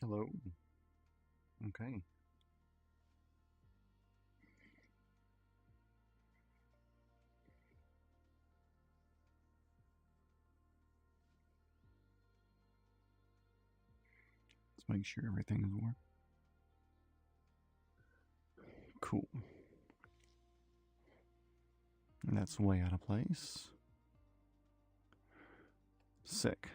Hello. Okay. Let's make sure everything is working. Cool. And that's way out of place. Sick.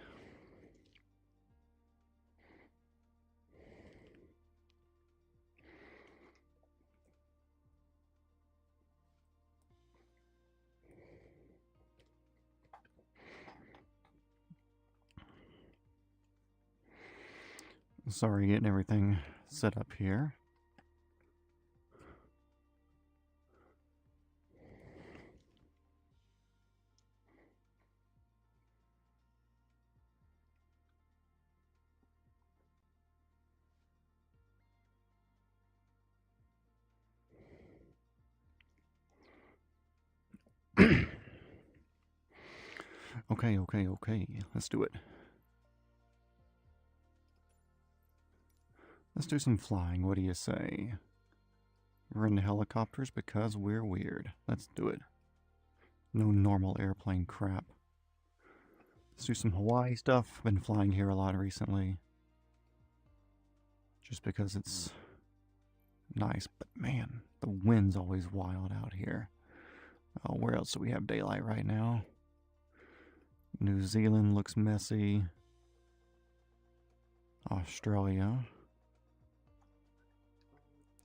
Sorry, getting everything set up here. Okay. Let's do it. Let's do some flying. What do you say? We're in helicopters because we're weird. Let's do it. No normal airplane crap. Let's do some Hawaii stuff. Been flying here a lot recently. Just because it's nice. But man, the wind's always wild out here. Oh, where else do we have daylight right now? New Zealand looks messy. Australia.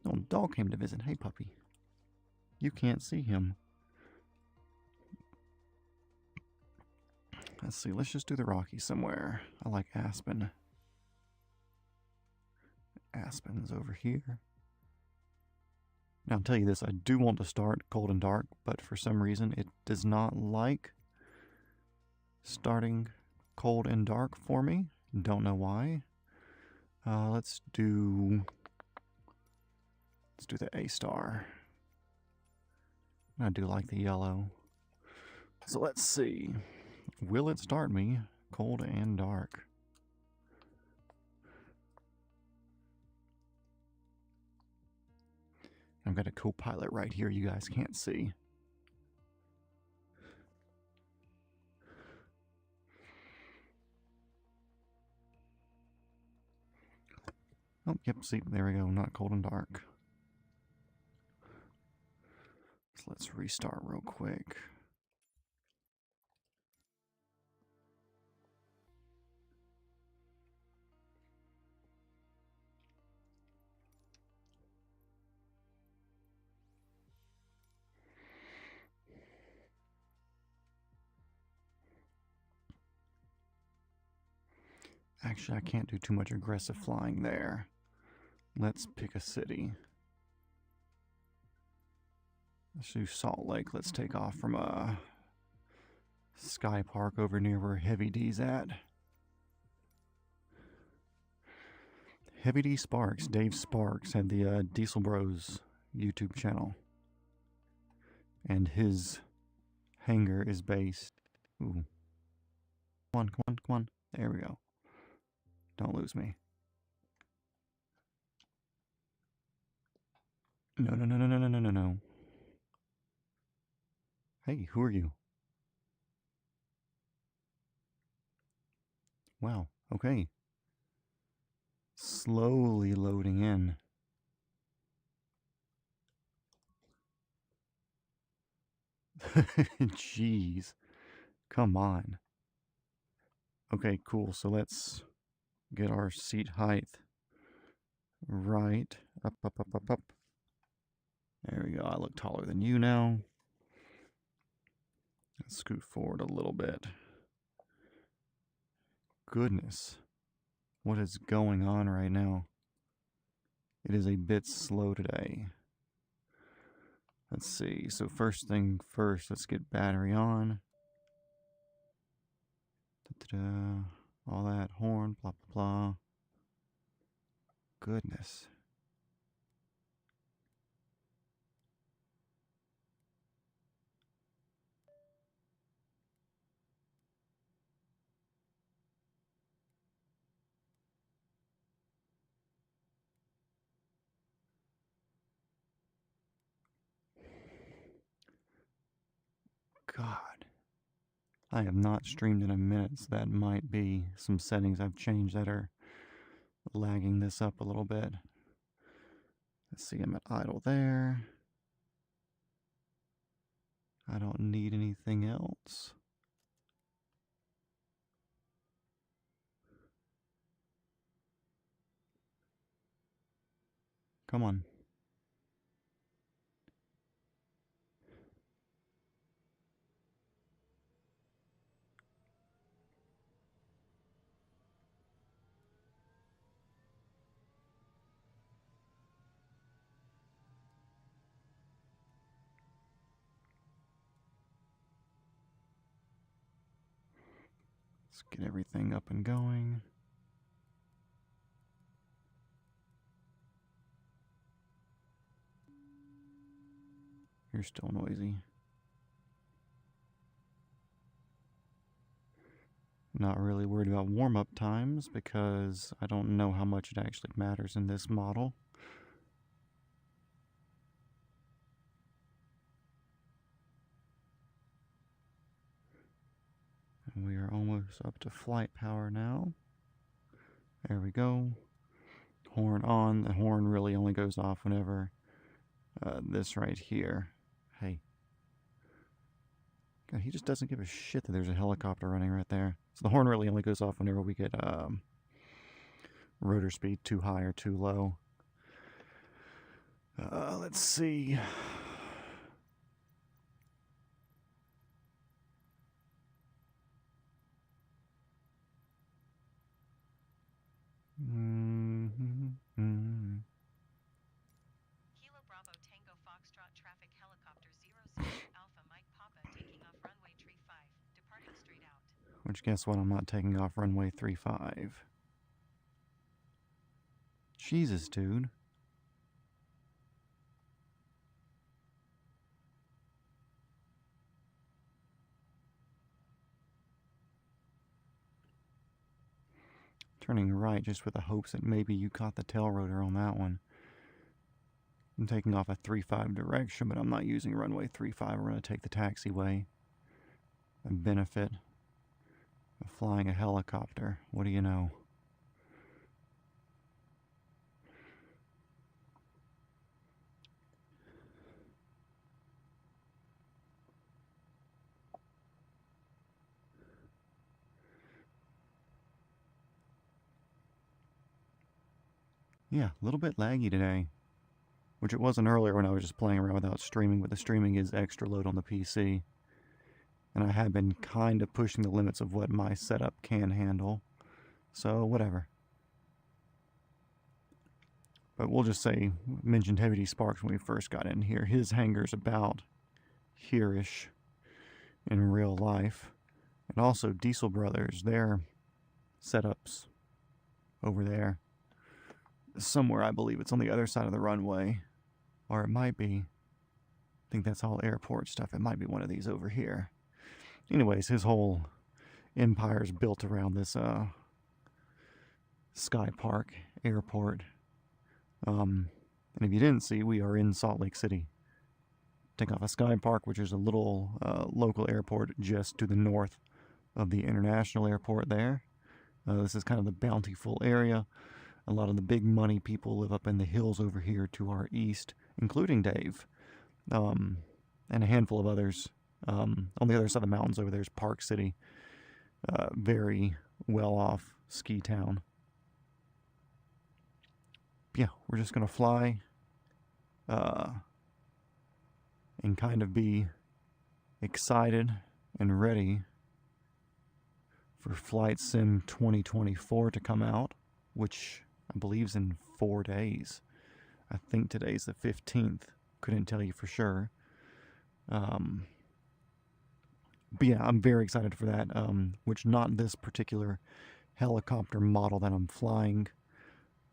Oh, dog came to visit. Hey, puppy. You can't see him. Let's see. Let's just do the Rockies somewhere. I like Aspen. Aspen's over here. Now, I'll tell you this. I do want to start cold and dark, but for some reason it does not like starting cold and dark for me. Don't know why. Let's do the A star. I do like the yellow. So let's see. Will it start me cold and dark? I've got a co-pilot right here you guys can't see. Oh, yep, see, there we go, not cold and dark. So let's restart real quick. Actually, I can't do too much aggressive flying there. Let's pick a city. Let's do Salt Lake. Let's take off from Sky Park over near where Heavy D's at. Heavy D Sparks, Dave Sparks, had the Diesel Bros YouTube channel. And his hangar is based. Ooh. Come on. There we go. Don't lose me. No. Hey, who are you? Wow, okay. Slowly loading in. Jeez. Come on. Okay, cool. So let's get our seat height right. Up. There we go. I look taller than you now. Let's scoot forward a little bit. Goodness. What is going on right now? It is a bit slow today. Let's see. So first thing first, let's get battery on. Da-da-da. All that horn, blah, blah, blah. Goodness. I have not streamed in a minute, so that might be some settings I've changed that are lagging this up a little bit. Let's see, I'm at idle there. I don't need anything else. Come on. Let's get everything up and going. You're still noisy. Not really worried about warm-up times because I don't know how much it actually matters in this model. And we are almost up to flight power now. There we go. Horn on. The horn really only goes off whenever this right here. Hey. God, he just doesn't give a shit that there's a helicopter running right there. So the horn really only goes off whenever we get rotor speed too high or too low. Let's see. Kilo Bravo Tango Foxtrot traffic helicopter 00 Alpha Mike Papa taking off runway 35, departing straight out. Which, guess what? I'm not taking off runway 35. Jesus, dude. Turning right just with the hopes that maybe you caught the tail rotor on that one. I'm taking off a 3-5 direction, but I'm not using runway 3-5. We're going to take the taxiway. A benefit of flying a helicopter. What do you know? Yeah, a little bit laggy today. Which it wasn't earlier when I was just playing around without streaming, but the streaming is extra load on the PC. And I have been kind of pushing the limits of what my setup can handle. So, whatever. But we'll just say, mentioned Heavy D Sparks when we first got in here. His hangar's about here-ish in real life. And also Diesel Brothers, their setups over there. Somewhere, I believe it's on the other side of the runway. Or it might be, I think that's all airport stuff. It might be one of these over here. Anyways, his whole empire's built around this Sky Park airport. And if you didn't see, we are in Salt Lake City. Take off a Sky Park, which is a little local airport just to the north of the international airport there. This is kind of the bountiful area. A lot of the big money people live up in the hills over here to our east, including Dave, and a handful of others. On the other side of the mountains over there is Park City, very well-off ski town. Yeah, we're just going to fly and kind of be excited and ready for Flight Sim 2024 to come out, which I believe is in 4 days. I think today's the 15th. Couldn't tell you for sure. But yeah, I'm very excited for that, which not this particular helicopter model that I'm flying,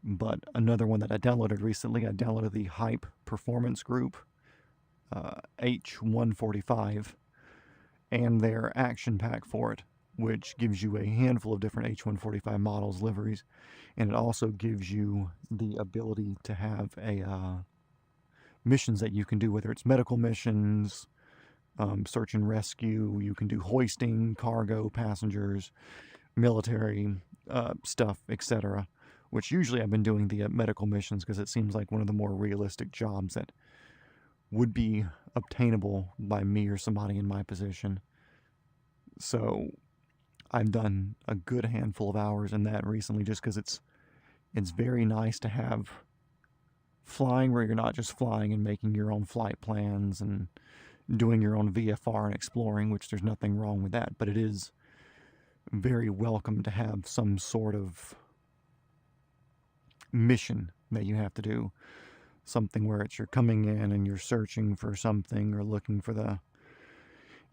but another one that I downloaded recently. I downloaded the Hype Performance Group H145 and their action pack for it, which gives you a handful of different H145 models, liveries, and it also gives you the ability to have a missions that you can do, whether it's medical missions, search and rescue. You can do hoisting, cargo, passengers, military stuff, etc. Which usually I've been doing the medical missions because it seems like one of the more realistic jobs that would be obtainable by me or somebody in my position. So I've done a good handful of hours in that recently just because it's very nice to have flying where you're not just flying and making your own flight plans and doing your own VFR and exploring, which there's nothing wrong with that, but it is very welcome to have some sort of mission that you have to do. Something where it's you're coming in and you're searching for something or looking for the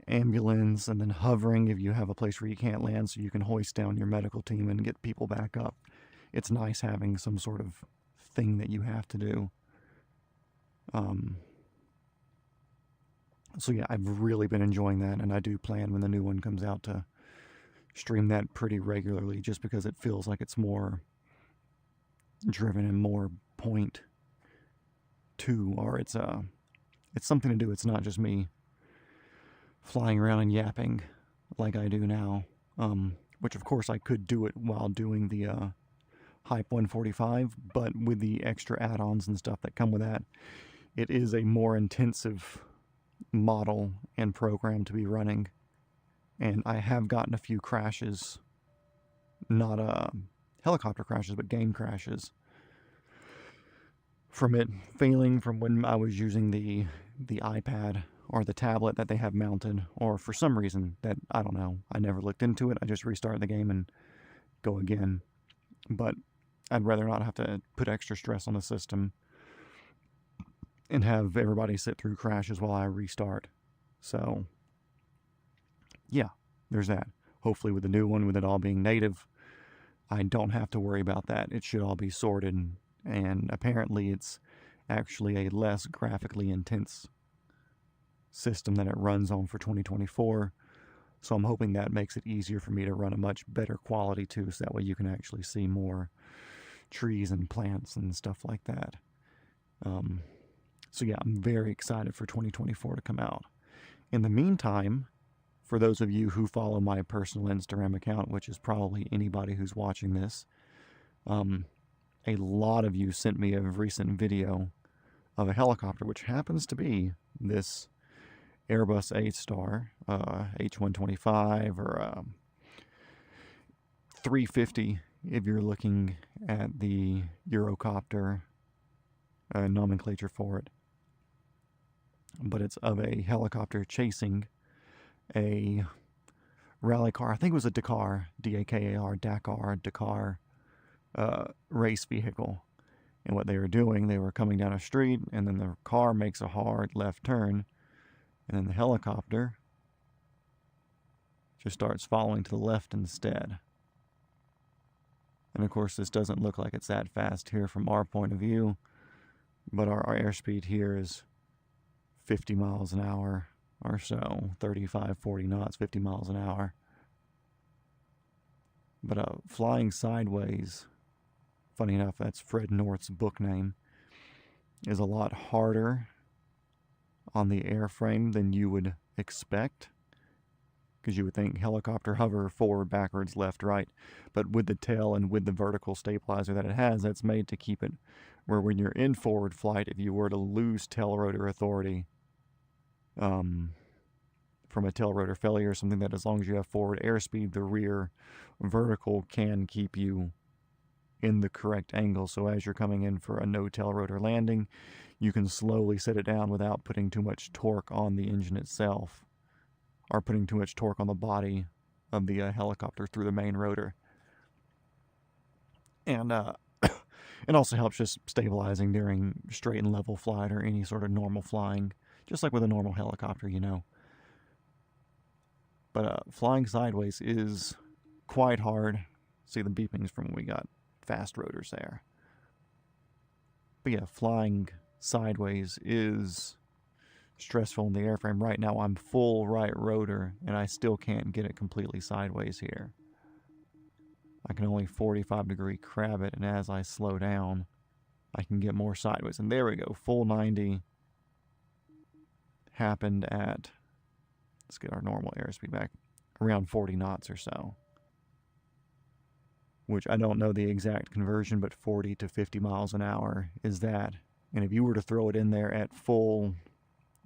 ambulance and then hovering if you have a place where you can't land so you can hoist down your medical team and get people back up. It's nice having some sort of thing that you have to do. So yeah, I've really been enjoying that, and I do plan when the new one comes out to stream that pretty regularly just because it feels like it's more driven and more point to, or it's something to do. It's not just me flying around and yapping like I do now, which of course I could do it while doing the Hype 145, but with the extra add-ons and stuff that come with that, it is a more intensive model and program to be running. And I have gotten a few crashes, not helicopter crashes, but game crashes, from it failing from when I was using the iPad or the tablet that they have mounted, or for some reason that, I don't know, I never looked into it. I just restart the game and go again. But I'd rather not have to put extra stress on the system and have everybody sit through crashes while I restart. So, yeah, there's that. Hopefully with the new one, with it all being native, I don't have to worry about that. It should all be sorted, and apparently it's actually a less graphically intense system that it runs on for 2024. So I'm hoping that makes it easier for me to run a much better quality too, so that way you can actually see more trees and plants and stuff like that. So yeah, I'm very excited for 2024 to come out. In the meantime, for those of you who follow my personal Instagram account, which is probably anybody who's watching this, a lot of you sent me a recent video of a helicopter, which happens to be this Airbus A-Star, H125 or 350 if you're looking at the Eurocopter nomenclature for it. But it's of a helicopter chasing a rally car. I think it was a Dakar, Dakar race vehicle. And what they were doing, they were coming down a street, and then the car makes a hard left turn, and then the helicopter just starts following to the left instead. And of course, this doesn't look like it's that fast here from our point of view, but our airspeed here is 50 miles an hour or so, 35, 40 knots, 50 miles an hour. But flying sideways, funny enough, that's Fred North's book name, is a lot harder on the airframe than you would expect, because you would think helicopter hover forward, backwards, left, right, but with the tail and with the vertical stabilizer that it has, that's made to keep it where when you're in forward flight, if you were to lose tail rotor authority from a tail rotor failure or something, that as long as you have forward airspeed, the rear vertical can keep you in the correct angle. So as you're coming in for a no tail rotor landing, you can slowly set it down without putting too much torque on the engine itself, or putting too much torque on the body of the helicopter through the main rotor. And it also helps just stabilizing during straight and level flight or any sort of normal flying, just like with a normal helicopter, you know. But flying sideways is quite hard. See the beepings from when we got fast rotors there. But yeah, flying sideways is stressful in the airframe. Right now I'm full right rotor, and I still can't get it completely sideways here. I can only 45-degree crab it, and as I slow down, I can get more sideways. And there we go, full 90 happened at Let's get our normal airspeed back. Around 40 knots or so. Which I don't know the exact conversion, but 40 to 50 miles an hour is that. And if you were to throw it in there at full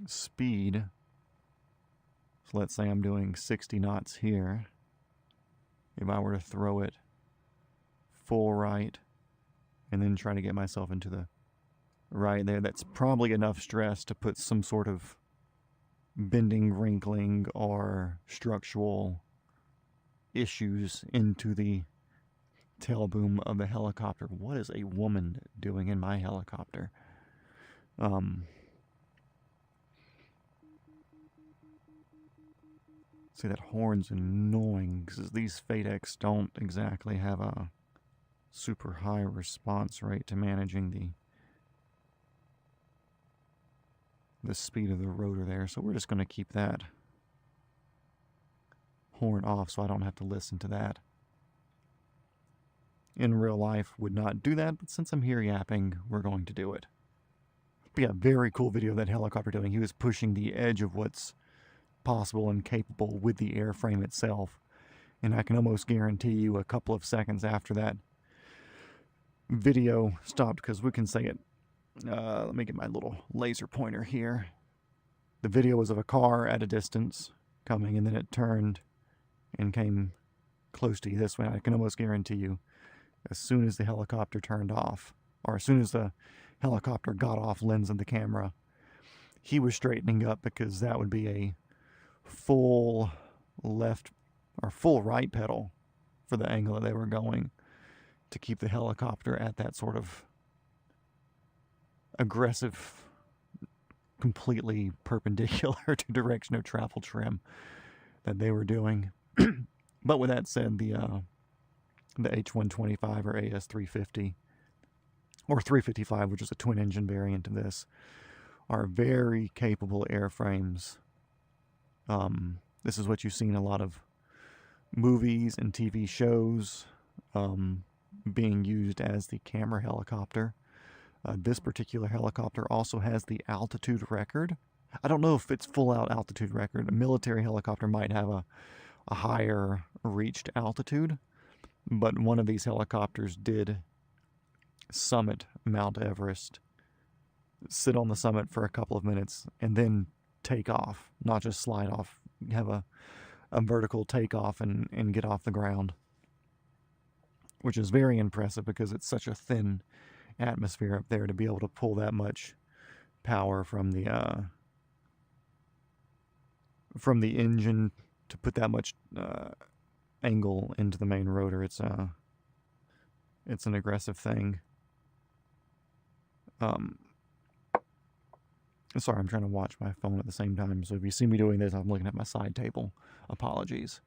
speed, so let's say I'm doing 60 knots here. If I were to throw it full right and then try to get myself into the right there, that's probably enough stress to put some sort of bending, wrinkling, or structural issues into the tail boom of the helicopter. What is a woman doing in my helicopter? See, that horn's annoying because these FADEX don't exactly have a super high response rate to managing the speed of the rotor there. So we're just going to keep that horn off so I don't have to listen to that. In real life, would not do that, but since I'm here yapping, we're going to do it. But yeah, very cool video of that helicopter doing. He was pushing the edge of what's possible and capable with the airframe itself. And I can almost guarantee you a couple of seconds after that video stopped, because we can say it. Let me get my little laser pointer here. The video was of a car at a distance coming, and then it turned and came close to you this way. I can almost guarantee you, as soon as the helicopter turned off, or as soon as the helicopter got off lens of the camera, he was straightening up, because that would be a full left or full right pedal for the angle that they were going to keep the helicopter at that sort of aggressive, completely perpendicular to direction of travel trim that they were doing. But with that said, the H125 or AS350 or 355, which is a twin engine variant of this, are very capable airframes. This is what you see in a lot of movies and TV shows, being used as the camera helicopter. This particular helicopter also has the altitude record. I don't know if it's full out altitude record. A military helicopter might have a higher reached altitude, but one of these helicopters did summit Mount Everest, sit on the summit for a couple of minutes, and then take off, not just slide off, have a vertical takeoff and get off the ground, which is very impressive because it's such a thin atmosphere up there to be able to pull that much power from the engine to put that much angle into the main rotor. It's an aggressive thing. Sorry, I'm trying to watch my phone at the same time, so if you see me doing this, I'm looking at my side table. Apologies.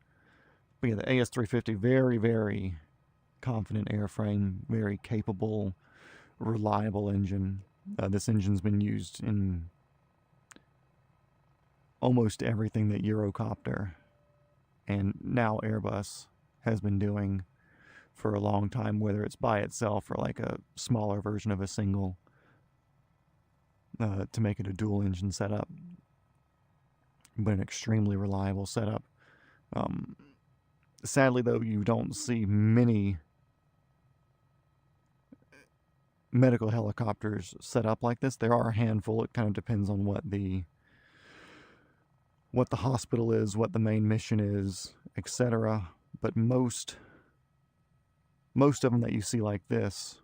But yeah, the AS350, very, very confident airframe, very capable, reliable engine. This engine's been used in almost everything that Eurocopter and now Airbus has been doing for a long time, whether it's by itself or like a smaller version of a single, to make it a dual engine setup, but an extremely reliable setup. Sadly though, you don't see many medical helicopters set up like this. There are a handful. It kind of depends on what the hospital is, what the main mission is, etc. But most of them that you see like this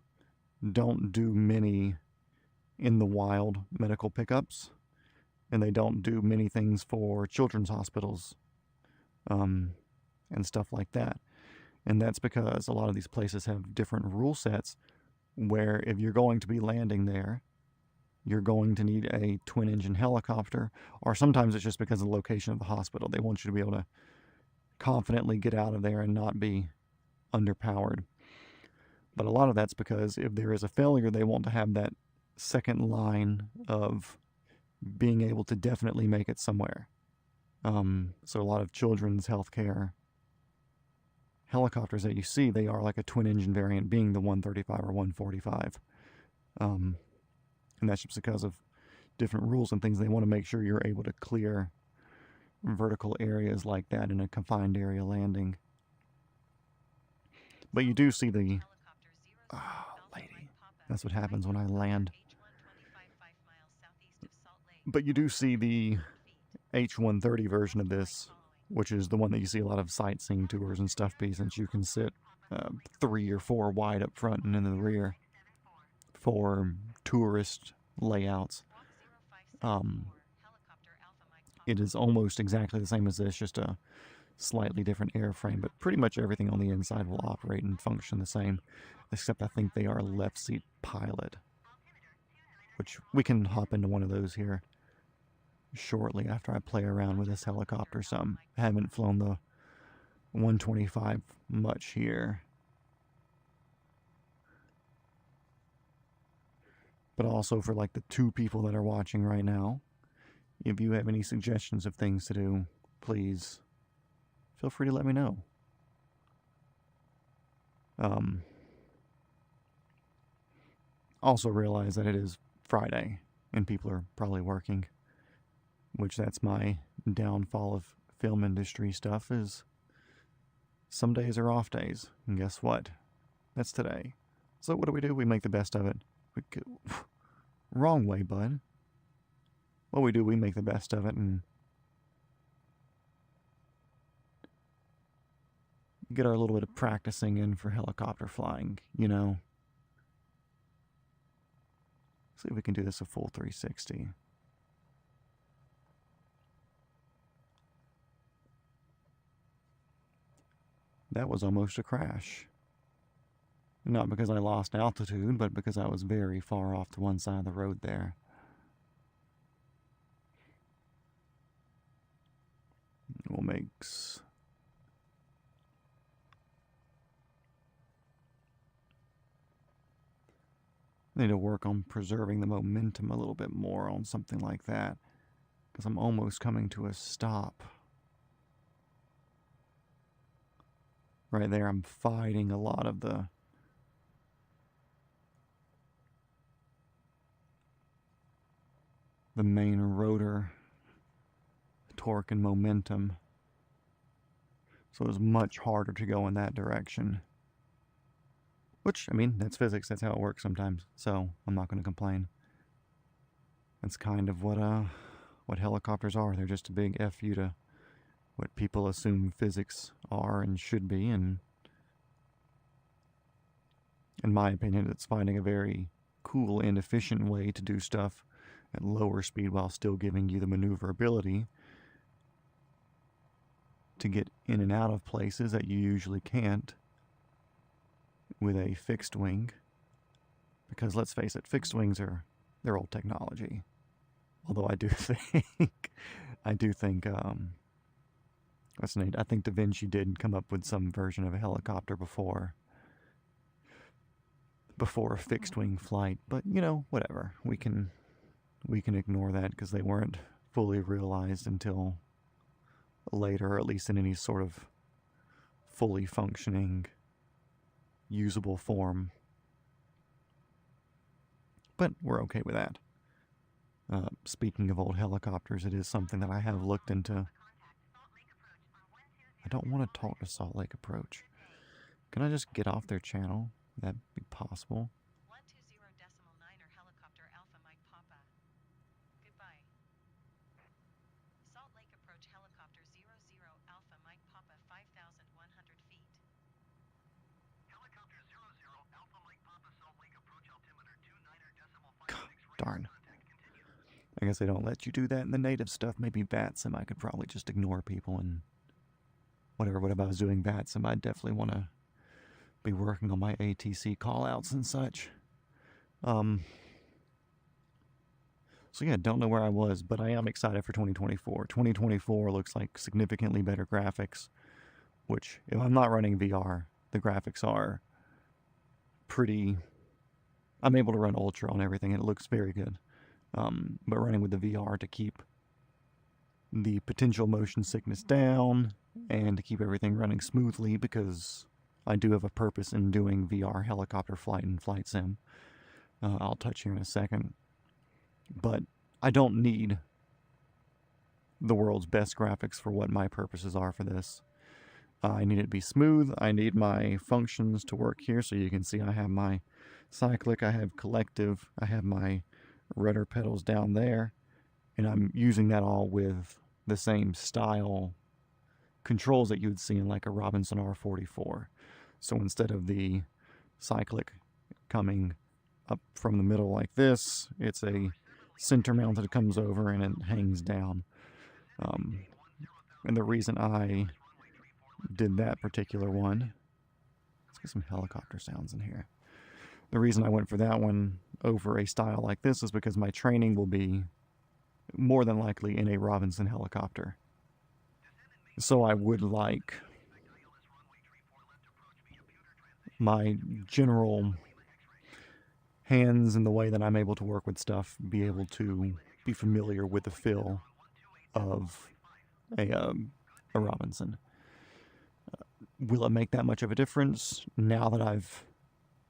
don't do many in the wild medical pickups, and they don't do many things for children's hospitals and stuff like that. And that's because a lot of these places have different rule sets where if you're going to be landing there, you're going to need a twin engine helicopter, or sometimes it's just because of the location of the hospital. They want you to be able to confidently get out of there and not be underpowered. But a lot of that's because if there is a failure, they want to have that second line of being able to definitely make it somewhere. So a lot of children's healthcare helicopters that you see, they are like a twin engine variant, being the 135 or 145. And that's just because of different rules and things. They want to make sure you're able to clear vertical areas like that in a confined area landing. But you do see the... Oh, lady. That's what happens when I land. But you do see the H-130 version of this, which is the one that you see a lot of sightseeing tours and stuff be, since you can sit 3 or 4 wide up front and in the rear for tourist layouts. It is almost exactly the same as this, just a slightly different airframe, but pretty much everything on the inside will operate and function the same, except I think they are left seat pilot, which we can hop into one of those here shortly after I play around with this helicopter some. I haven't flown the 125 much here. But also for like the 2 people that are watching right now, if you have any suggestions of things to do, please feel free to let me know. Also realize that it is Friday and people are probably working, which that's my downfall of film industry stuff, is some days are off days. And guess what? That's today. So what do? We make the best of it. Wrong way, bud. What we do, we make the best of it and get our little bit of practicing in for helicopter flying, you know. See if we can do this a full 360. That was almost a crash. Not because I lost altitude, but because I was very far off to one side of the road there. We'll make... Need to work on preserving the momentum a little bit more on something like that, because I'm almost coming to a stop. Right there, I'm fighting a lot of the main rotor torque and momentum. So it's much harder to go in that direction. Which, I mean, that's physics. That's how it works sometimes. So I'm not going to complain. That's kind of what helicopters are. They're just a big F you to what people assume physics are and should be. And in my opinion, it's finding a very cool and efficient way to do stuff at lower speed while still giving you the maneuverability to get in and out of places that you usually can't with a fixed wing. Because let's face it, fixed wings they're old technology. Although I do think what's the name? I think Da Vinci did come up with some version of a helicopter before a fixed wing flight, but you know, whatever. We can ignore that because they weren't fully realized until later, or at least in any sort of fully functioning, usable form. But we're okay with that. Speaking of old helicopters, it is something that I have looked into. I don't want to talk to Salt Lake Approach. Can I just get off their channel? Would that be possible? 120.9er helicopter Alpha Mike Papa. Goodbye. Salt Lake Approach helicopter 00 Alpha Mike Papa 5,100 feet. Helicopter 00 Alpha Mike Papa Salt Lake Approach altimeter 29er decimal 56. Darn. I guess they don't let you do that in the native stuff. Maybe VATSIM, I could probably just ignore people and whatever. What if I was doing VATSIM? I'd definitely want to be working on my ATC callouts and such. So yeah, don't know where I was, but I am excited for 2024. 2024 looks like significantly better graphics, which, if I'm not running VR, the graphics are pretty... I'm able to run Ultra on everything, and it looks very good. But running with the VR to keep the potential motion sickness down and to keep everything running smoothly, because I do have a purpose in doing VR helicopter flight and flight sim. I'll touch here in a second. But I don't need the world's best graphics for what my purposes are for this. I need it to be smooth. I need my functions to work here, so you can see I have my cyclic, I have collective, I have my rudder pedals down there, and I'm using that all with the same style controls that you would see in like a Robinson R44. So instead of the cyclic coming up from the middle like this, it's a center mount that comes over and it hangs down. And the reason I did that particular one, let's get some helicopter sounds in here. The reason I went for that one over a style like this is because my training will be more than likely in a Robinson helicopter. So I would like my general hands and the way that I'm able to work with stuff be able to be familiar with the feel of a Robinson. Will it make that much of a difference now that I've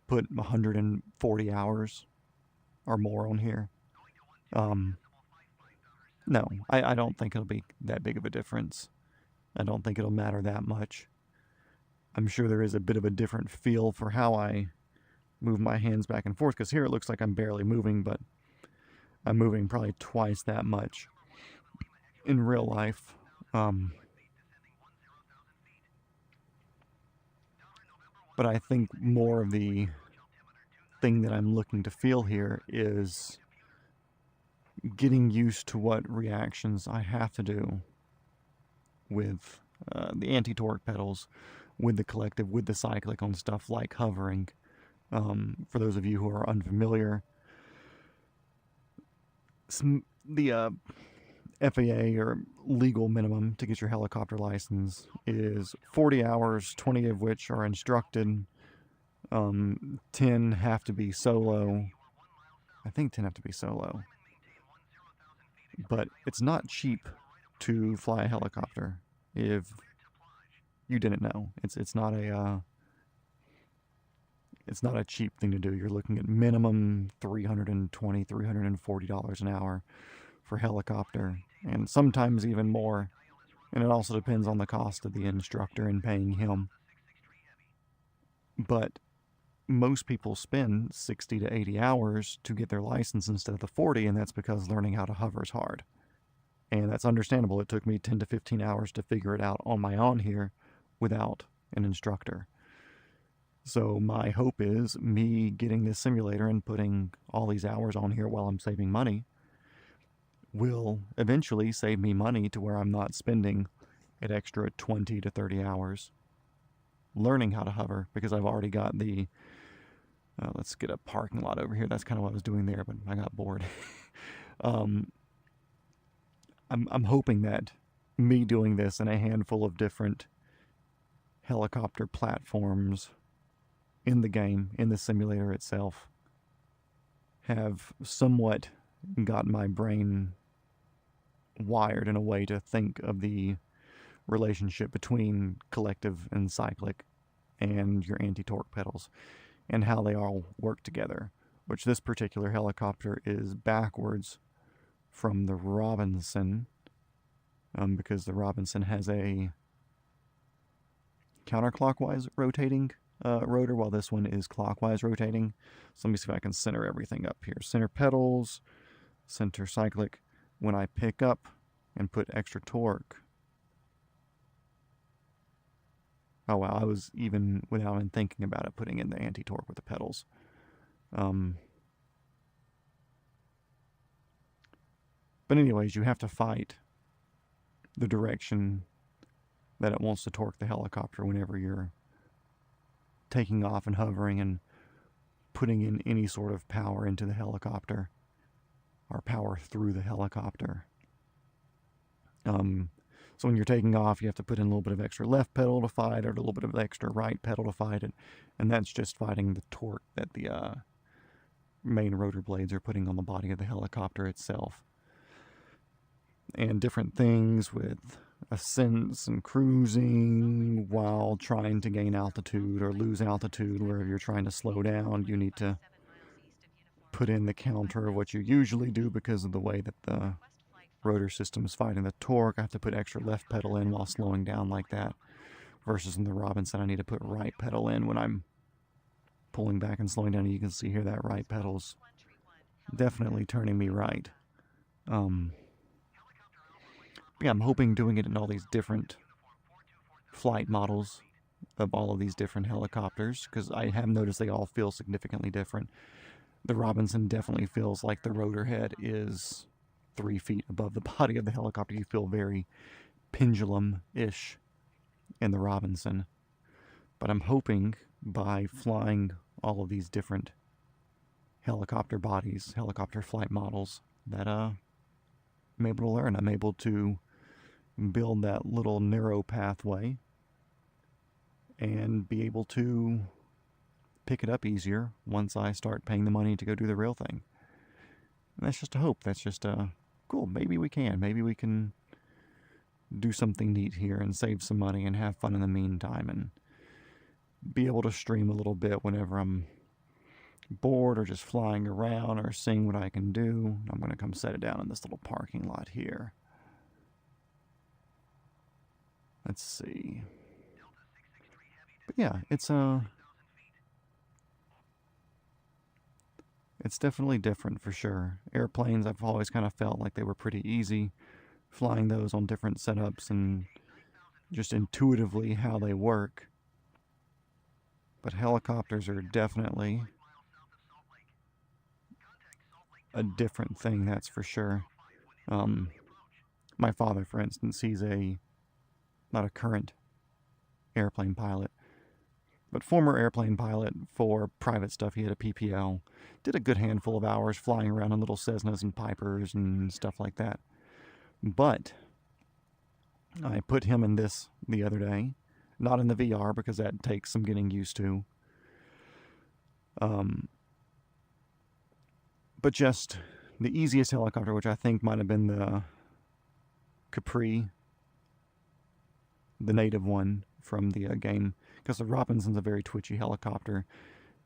put 140 hours or more on here? No, I don't think it'll be that big of a difference. I don't think it'll matter that much. I'm sure there is a bit of a different feel for how I move my hands back and forth, because here it looks like I'm barely moving, but I'm moving probably twice that much in real life. But I think more of the thing that I'm looking to feel here is getting used to what reactions I have to do with the anti-torque pedals, with the collective, with the cyclic on stuff like hovering. For those of you who are unfamiliar, the FAA or legal minimum to get your helicopter license is 40 hours, 20 of which are instructed. 10 have to be solo. I think 10 have to be solo. But it's not cheap to fly a helicopter, if you didn't know. It's not a cheap thing to do. You're looking at minimum $320, $340 an hour for helicopter, and sometimes even more. And it also depends on the cost of the instructor and paying him. But most people spend 60 to 80 hours to get their license instead of the 40, and that's because learning how to hover is hard. And that's understandable. It took me 10 to 15 hours to figure it out on my own here without an instructor. So my hope is me getting this simulator and putting all these hours on here while I'm saving money will eventually save me money to where I'm not spending an extra 20 to 30 hours learning how to hover, because I've already got the let's get a parking lot over here. That's kind of what I was doing there, but I got bored. I'm hoping that me doing this in a handful of different helicopter platforms in the game, in the simulator itself, have somewhat got my brain wired in a way to think of the relationship between collective and cyclic and your anti-torque pedals and how they all work together, which this particular helicopter is backwards from the Robinson, because the Robinson has a counterclockwise rotating rotor, while this one is clockwise rotating. So let me see if I can center everything up here. Center pedals, center cyclic. When I pick up and put extra torque, oh wow, I was even, without even thinking about it, putting in the anti-torque with the pedals. But anyways, you have to fight the direction that it wants to torque the helicopter whenever you're taking off and hovering and putting in any sort of power into the helicopter, or power through the helicopter. So when you're taking off, you have to put in a little bit of extra left pedal to fight it, or a little bit of extra right pedal to fight it, and that's just fighting the torque that the main rotor blades are putting on the body of the helicopter itself. And different things with ascents and cruising while trying to gain altitude or lose altitude. Wherever you're trying to slow down, you need to put in the counter of what you usually do because of the way that the rotor system is fighting the torque. I have to put extra left pedal in while slowing down like that. Versus in the Robinson, I need to put right pedal in when I'm pulling back and slowing down. You can see here that right pedal's definitely turning me right. Yeah, I'm hoping doing it in all these different flight models of all of these different helicopters, because I have noticed they all feel significantly different. The Robinson definitely feels like the rotor head is 3 feet above the body of the helicopter. You feel very pendulum-ish in the Robinson. But I'm hoping by flying all of these different helicopter bodies, helicopter flight models, that I'm able to learn. I'm able to build that little narrow pathway and be able to pick it up easier once I start paying the money to go do the real thing. And that's just a hope. That's just cool. Maybe we can. Maybe we can do something neat here and save some money and have fun in the meantime and be able to stream a little bit whenever I'm bored or just flying around or seeing what I can do. I'm going to come set it down in this little parking lot here. Let's see. But yeah, it's definitely different for sure. Airplanes, I've always kind of felt like they were pretty easy. Flying those on different setups and just intuitively how they work. But helicopters are definitely a different thing, that's for sure. My father, for instance, he's not a current airplane pilot, but former airplane pilot for private stuff. He had a PPL, did a good handful of hours flying around in little Cessnas and Pipers and stuff like that. But I put him in this the other day, not in the VR because that takes some getting used to. But just the easiest helicopter, which I think might have been the Capri, the native one from the game, because the Robinson's a very twitchy helicopter,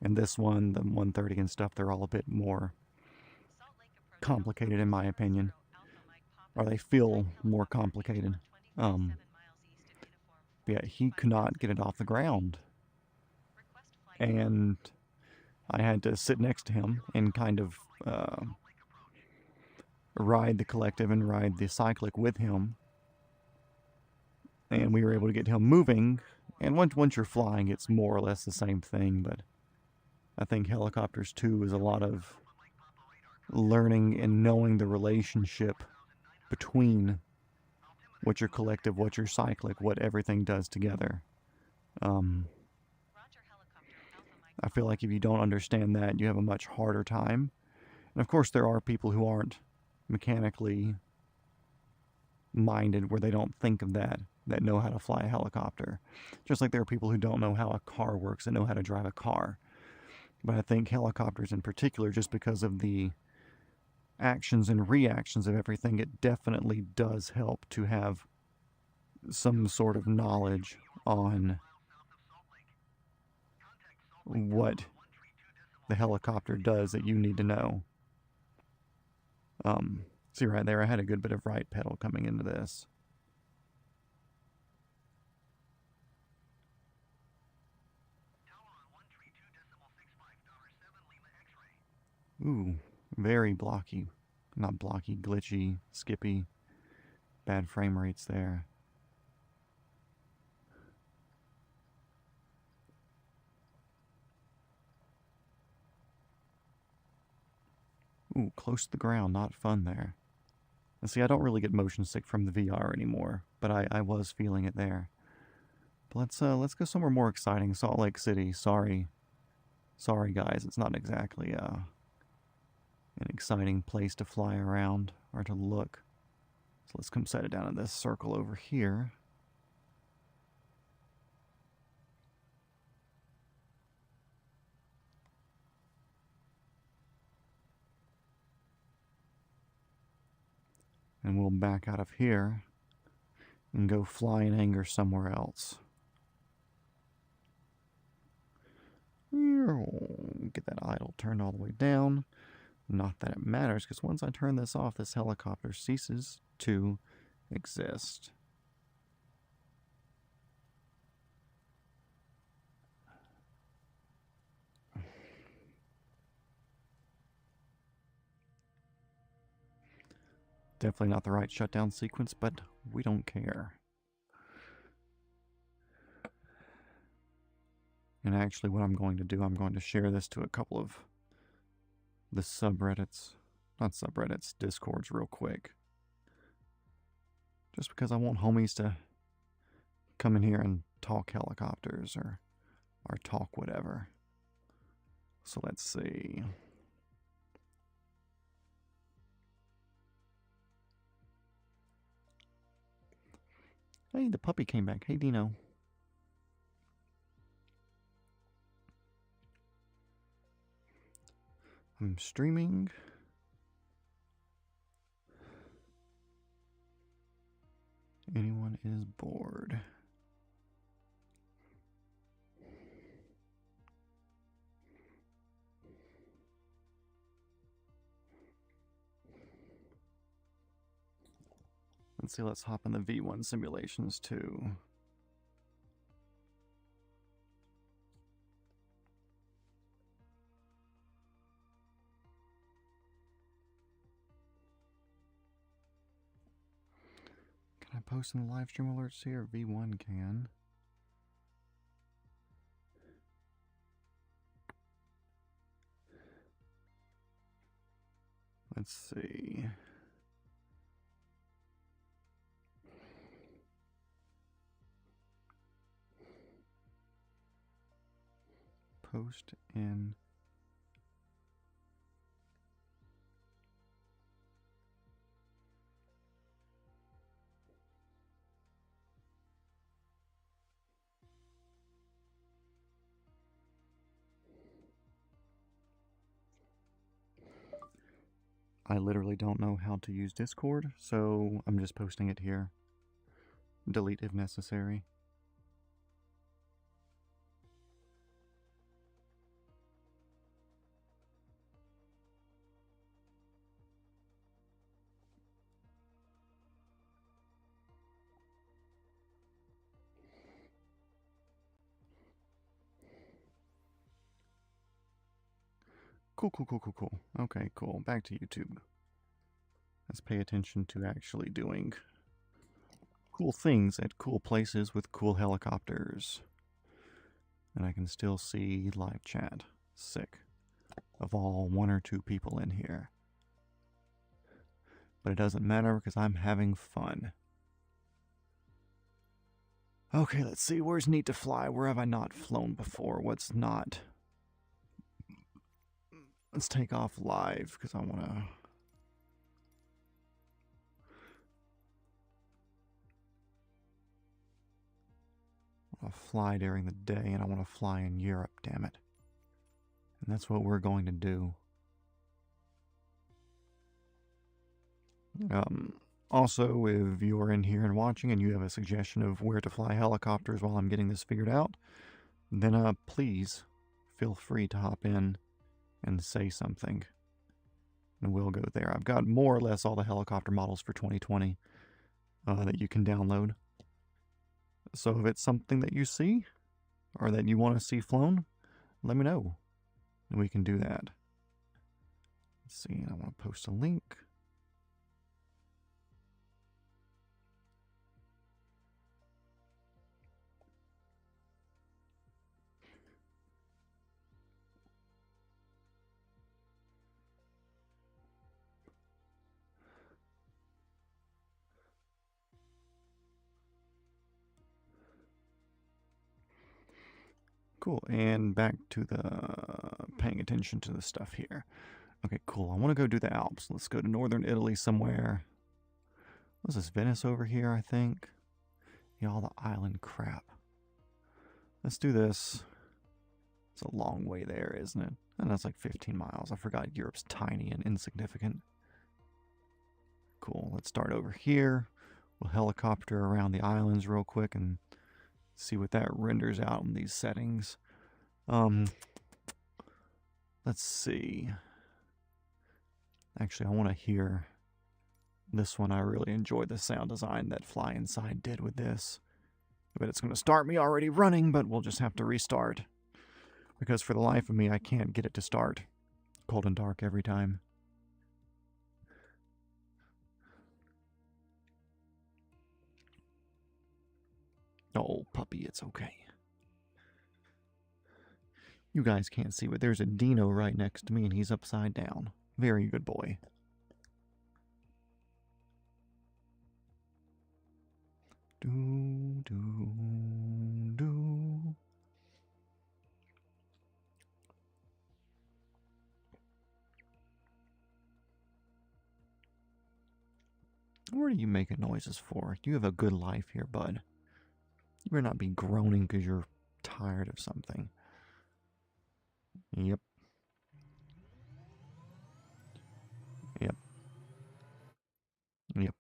and this one, the 130 and stuff, they're all a bit more complicated in my opinion, or they feel more complicated. Yeah, he could not get it off the ground, and I had to sit next to him and kind of ride the collective and ride the cyclic with him, and we were able to get him moving. And once you're flying, it's more or less the same thing, but I think helicopters too is a lot of learning and knowing the relationship between what your collective, what your cyclic, what everything does together. I feel like if you don't understand that, you have a much harder time. And of course, there are people who aren't mechanically minded where they don't think of that know how to fly a helicopter. Just like there are people who don't know how a car works and know how to drive a car. But I think helicopters in particular, just because of the actions and reactions of everything, it definitely does help to have some sort of knowledge on what the helicopter does that you need to know. See right there, I had a good bit of right pedal coming into this. Ooh, very blocky. Not blocky, glitchy, skippy. Bad frame rates there. Ooh, close to the ground, not fun there. And see, I don't really get motion sick from the VR anymore, but I was feeling it there. But let's go somewhere more exciting. Salt Lake City. Sorry guys, it's not exactly an exciting place to fly around or to look. So let's come set it down in this circle over here. And we'll back out of here and go fly in anger somewhere else. Get that idle turned all the way down. Not that it matters, because once I turn this off, this helicopter ceases to exist. Definitely not the right shutdown sequence, but we don't care. And actually what I'm going to do, I'm going to share this to a couple of the subreddits, not subreddits, discords real quick. Just because I want homies to come in here and talk helicopters or talk whatever. So let's see. Hey, the puppy came back. Hey, Dino. I'm streaming. Anyone is bored. Let's see, let's hop in the V1 simulations too. Can I post in the live stream alerts here? V1 can. Let's see. Post in. I literally don't know how to use Discord, so I'm just posting it here. Delete if necessary. Cool. Okay, cool. Back to YouTube. Let's pay attention to actually doing cool things at cool places with cool helicopters. And I can still see live chat. Sick. Of all 1 or 2 people in here. But it doesn't matter because I'm having fun. Okay, let's see. Where's neat to fly? Where have I not flown before? What's not? Let's take off live because I want to... fly during the day, and I want to fly in Europe, damn it. And that's what we're going to do. Also, if you're in here and watching and you have a suggestion of where to fly helicopters while I'm getting this figured out, then please feel free to hop in and say something. And we'll go there. I've got more or less all the helicopter models for 2020 that you can download. So if it's something that you see or that you want to see flown, let me know. And we can do that. Let's see, I want to post a link. Cool, and back to the paying attention to the stuff here. Okay, cool. I want to go do the Alps. Let's go to northern Italy somewhere. What's this, Venice over here, I think? Yeah, all the island crap. Let's do this. It's a long way there, isn't it? And that's like 15 miles. I forgot Europe's tiny and insignificant. Cool, let's start over here. We'll helicopter around the islands real quick and see what that renders out in these settings. Let's see. Actually, I want to hear This one I really enjoyed the sound design that Fly Inside did with this. But it's going to start me already running, but we'll just have to restart. Because for the life of me, I can't get it to start. Cold and dark every time. Oh, puppy, it's okay. You guys can't see, but there's a dino right next to me, and he's upside down. Very good boy. Do, do, do. What are you making noises for? You have a good life here, bud. You better not be groaning because you're tired of something. Yep. Yep. Yep.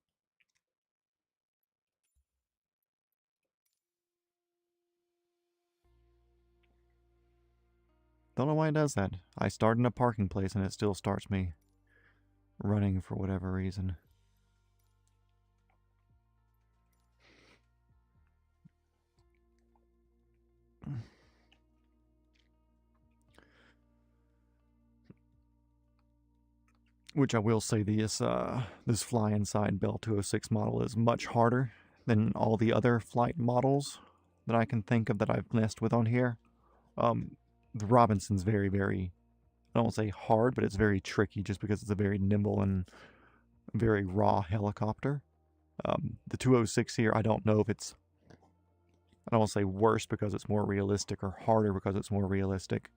Don't know why it does that. I start in a parking place and it still starts me running for whatever reason. Which I will say, this Fly Inside Bell 206 model is much harder than all the other flight models that I can think of that I've messed with on here. The Robinson's very, very, I don't want to say hard, but it's very tricky just because it's a very nimble and very raw helicopter. The 206 here, I don't know if it's, I don't want to say worse because it's more realistic or harder because it's more realistic.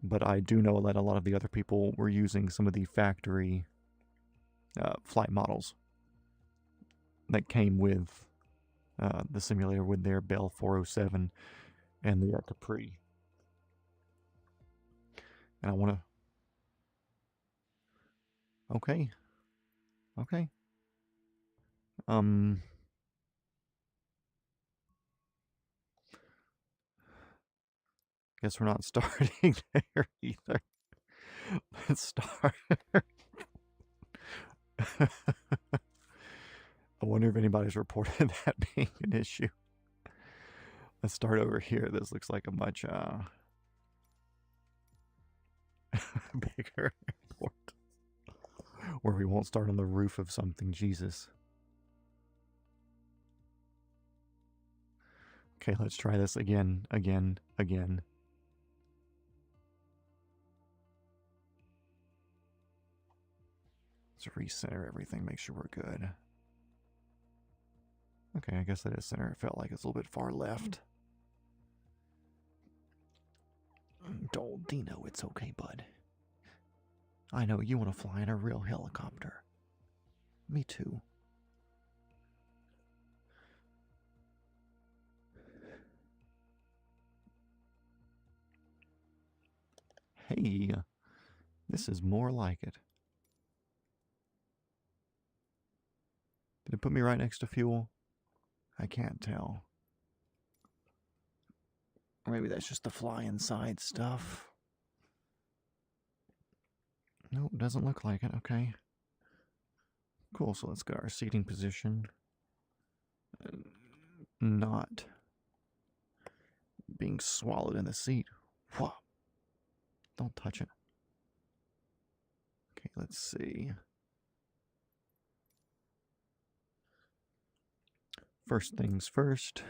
But I do know that a lot of the other people were using some of the factory flight models that came with the simulator with their Bell 407 and the Capri. And I want to... Okay. Okay. Guess we're not starting there either. Let's start. I wonder if anybody's reported that being an issue. Let's start over here. This looks like a much bigger airport. Where we won't start on the roof of something. Jesus. Okay, let's try this again. Let's recenter everything, make sure we're good. Okay, I guess that is center. It felt like it's a little bit far left. Old Dino, it's okay, bud. I know you want to fly in a real helicopter. Me too. Hey, this is more like it. Did it put me right next to fuel? I can't tell. Or maybe that's just the Fly Inside stuff. Nope, doesn't look like it. Okay. Cool, so let's get our seating position. Not being swallowed in the seat. Whoa. Don't touch it. Okay, let's see. First things first.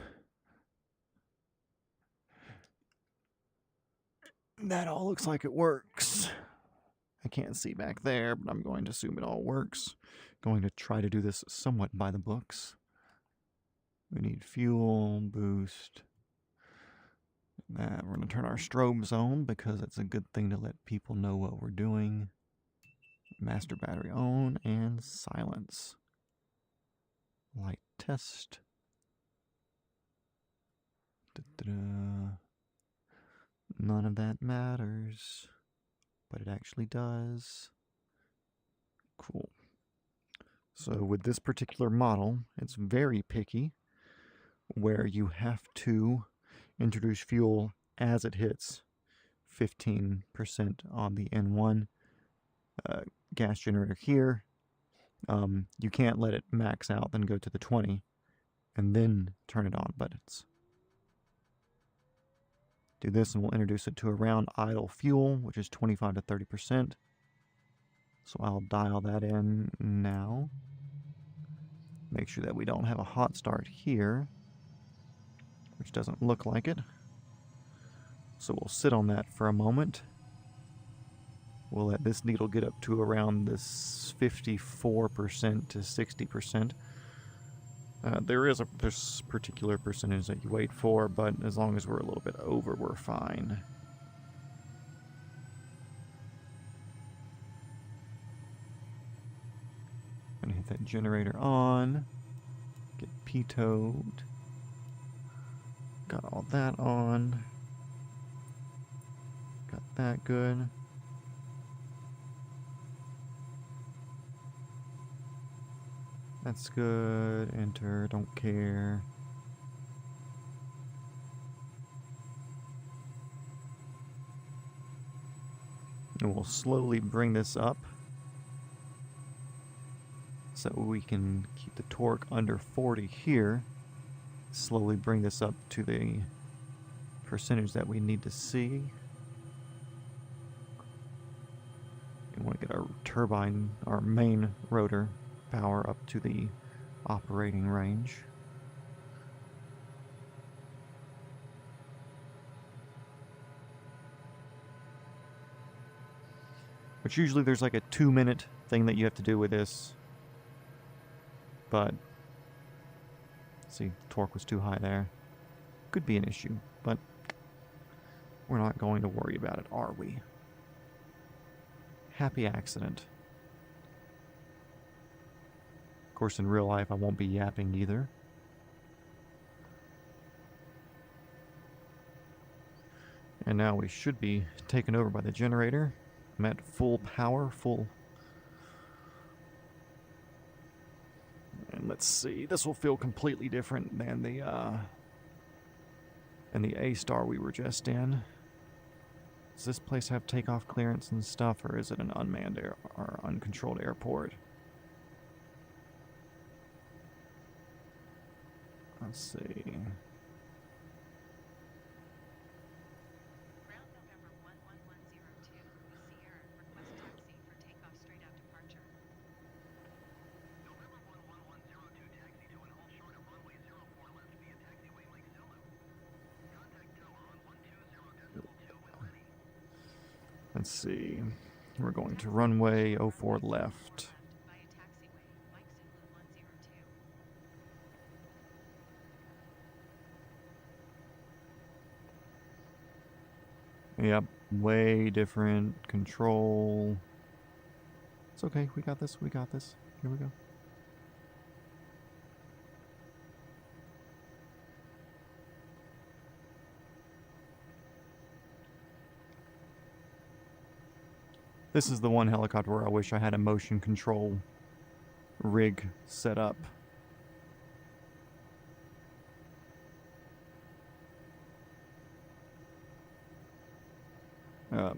That all looks like it works. I can't see back there, but I'm going to assume it all works. Going to try to do this somewhat by the books. We need fuel, boost. We're going to turn our strobes on because it's a good thing to let people know what we're doing. Master battery on and silence. Light test. Da-da-da. None of that matters, but it actually does. Cool. So with this particular model, it's very picky, where you have to introduce fuel as it hits 15% on the N1 gas generator here, You can't let it max out, then go to the 20, and then turn it on, but it's... Do this and we'll introduce it to around idle fuel, which is 25 to 30%. So I'll dial that in now. Make sure that we don't have a hot start here, which doesn't look like it. So we'll sit on that for a moment. We'll let this needle get up to around this 54% to 60%. There's particular percentage that you wait for, but as long as we're a little bit over, we're fine. Gonna hit that generator on. Get pitoed. Got all that on. Got that good. That's good. Enter. Don't care. And we'll slowly bring this up so we can keep the torque under 40 here. Slowly bring this up to the percentage that we need to see. We want to get our turbine, our main rotor power up to the operating range. Which usually there's like a 2-minute thing that you have to do with this. But, see, torque was too high there. Could be an issue, but we're not going to worry about it, are we? Happy accident. Of course, in real life, I won't be yapping either. And now we should be taken over by the generator. I'm at full power, And let's see, this will feel completely different than the A-Star we were just in. Does this place have takeoff clearance and stuff, or is it an unmanned or uncontrolled airport? Let's see. Ground November 11102, Sierra, request taxi for takeoff straight out departure. November 11102, taxi to an hold short of runway 04 left via taxiway Lake Zulu. Contact tower on 120.2 when ready. Let's see. We're going to runway 04 left. Via taxiway, Mike Zulu 102. Yep, way different control. It's okay, we got this, we got this. Here we go. This is the one helicopter where I wish I had a motion control rig set up.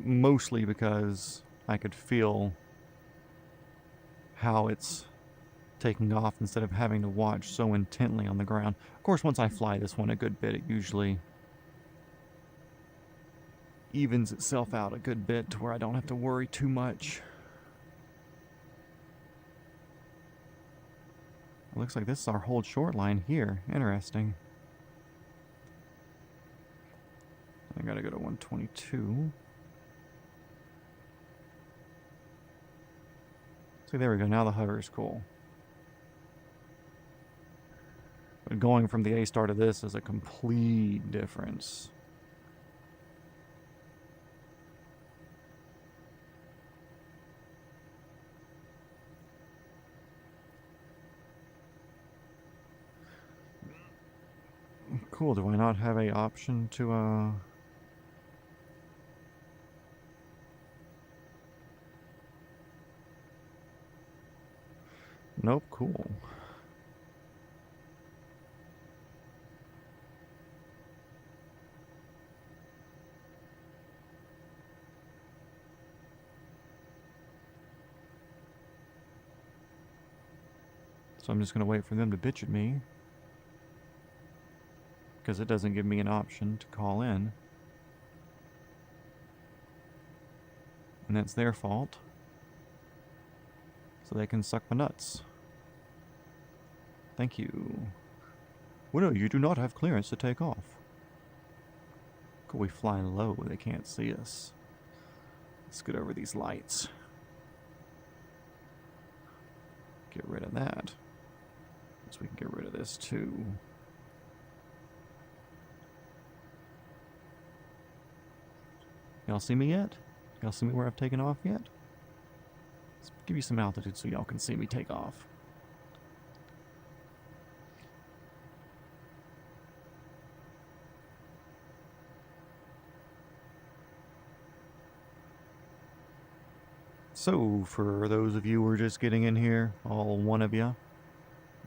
Mostly because I could feel how it's taking off instead of having to watch so intently on the ground. Of course, once I fly this one a good bit, it usually evens itself out a good bit to where I don't have to worry too much. It looks like this is our hold short line here. Interesting. I gotta go to 122. See, there we go. Now the hover is cool. But going from the A-Star to this is a complete difference. Cool. Do I not have a option to, Nope, cool. So I'm just going to wait for them to bitch at me, because it doesn't give me an option to call in. And that's their fault. So they can suck my nuts. Thank you. Well, no, you do not have clearance to take off. Could we fly low? They can't see us. Let's get over these lights. Get rid of that. So we can get rid of this too. Y'all see me yet? Y'all see me where I've taken off yet? Let's give you some altitude so y'all can see me take off. So, for those of you who are just getting in here, all one of you,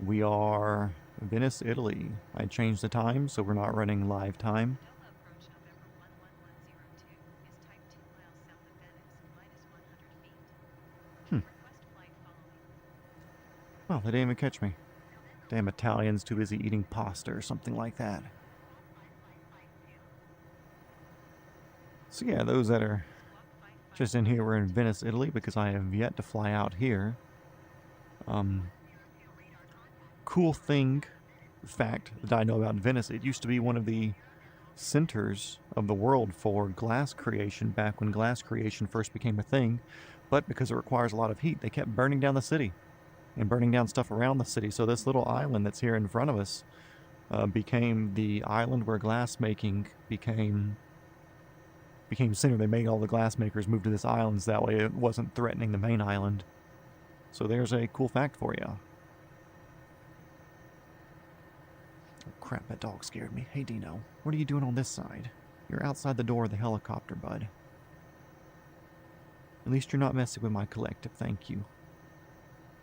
we are Venice, Italy. I changed the time, so we're not running live time. Doha approach November 11102 is type 2 miles south of Venice, minus 100 feet. Request flight following. Well, they didn't even catch me. Damn Italians too busy eating pasta or something like that. So yeah, those that are just in here, we're in Venice, Italy, because I have yet to fly out here. Cool thing, fact that I know about Venice, it used to be one of the centers of the world for glass creation back when glass creation first became a thing, but because it requires a lot of heat, they kept burning down the city and burning down stuff around the city. So this little island that's here in front of us became the island where glass making became center. They made all the glass makers move to this island so that way it wasn't threatening the main island. So there's a cool fact for you. Oh crap, that dog scared me. Hey Dino, what are you doing on this side? You're outside the door of the helicopter, bud. At least you're not messing with my collective, thank you.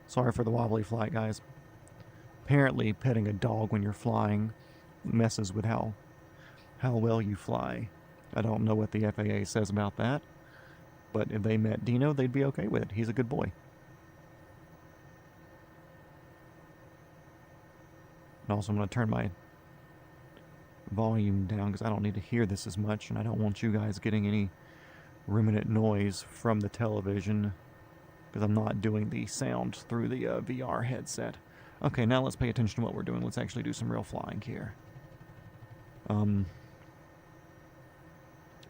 Sorry for the wobbly flight, guys. Apparently petting a dog when you're flying messes with how well you fly. I don't know what the FAA says about that, but if they met Dino, they'd be okay with it. He's a good boy. And also I'm going to turn my volume down because I don't need to hear this as much, and I don't want you guys getting any ruminant noise from the television because I'm not doing the sound through the VR headset. Okay, now let's pay attention to what we're doing. Let's actually do some real flying here.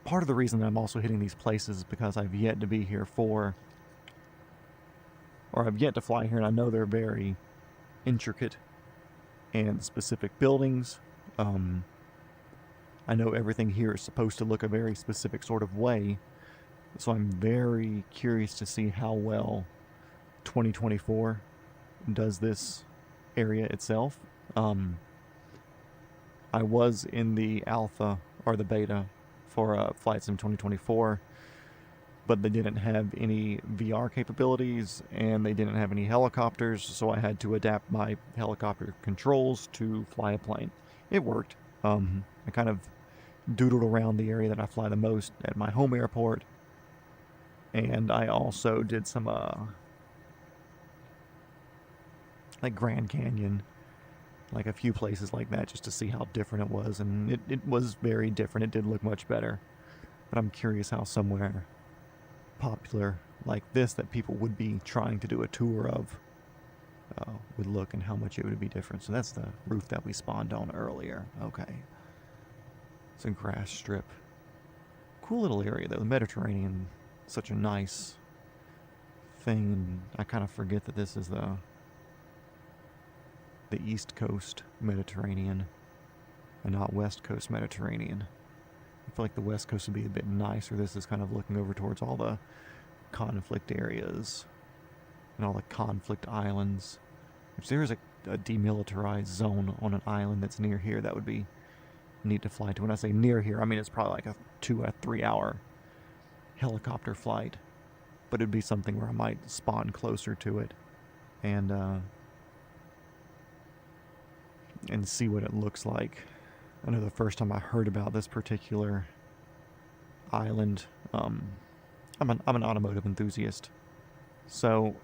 Part of the reason that I'm also hitting these places is because I've yet to be here for, or I've yet to fly here, and I know they're very intricate and specific buildings. I know everything here is supposed to look a very specific sort of way, so I'm very curious to see how well 2024 does this area itself. I was in the alpha or the beta for Flight Sim 2024, but they didn't have any VR capabilities and they didn't have any helicopters, so I had to adapt my helicopter controls to fly a plane. It worked. I kind of doodled around the area that I fly the most at my home airport, and I also did some like Grand Canyon, like a few places like that, just to see how different it was, and it was very different. It did look much better, but I'm curious how somewhere popular like this that people would be trying to do a tour of would look and how much it would be different. So that's the roof that we spawned on earlier. Okay. It's a grass strip. Cool little area though. The Mediterranean, such a nice thing. I kind of forget that this is the East Coast Mediterranean and not West Coast Mediterranean. I feel like the West Coast would be a bit nicer. This is kind of looking over towards all the conflict areas and all the conflict islands. If there is a demilitarized zone on an island that's near here, that would be neat to fly to. When I say near here, I mean it's probably like a 2 or 3 hour helicopter flight, but it'd be something where I might spawn closer to it and see what it looks like. I know the first time I heard about this particular island, I'm an automotive enthusiast, so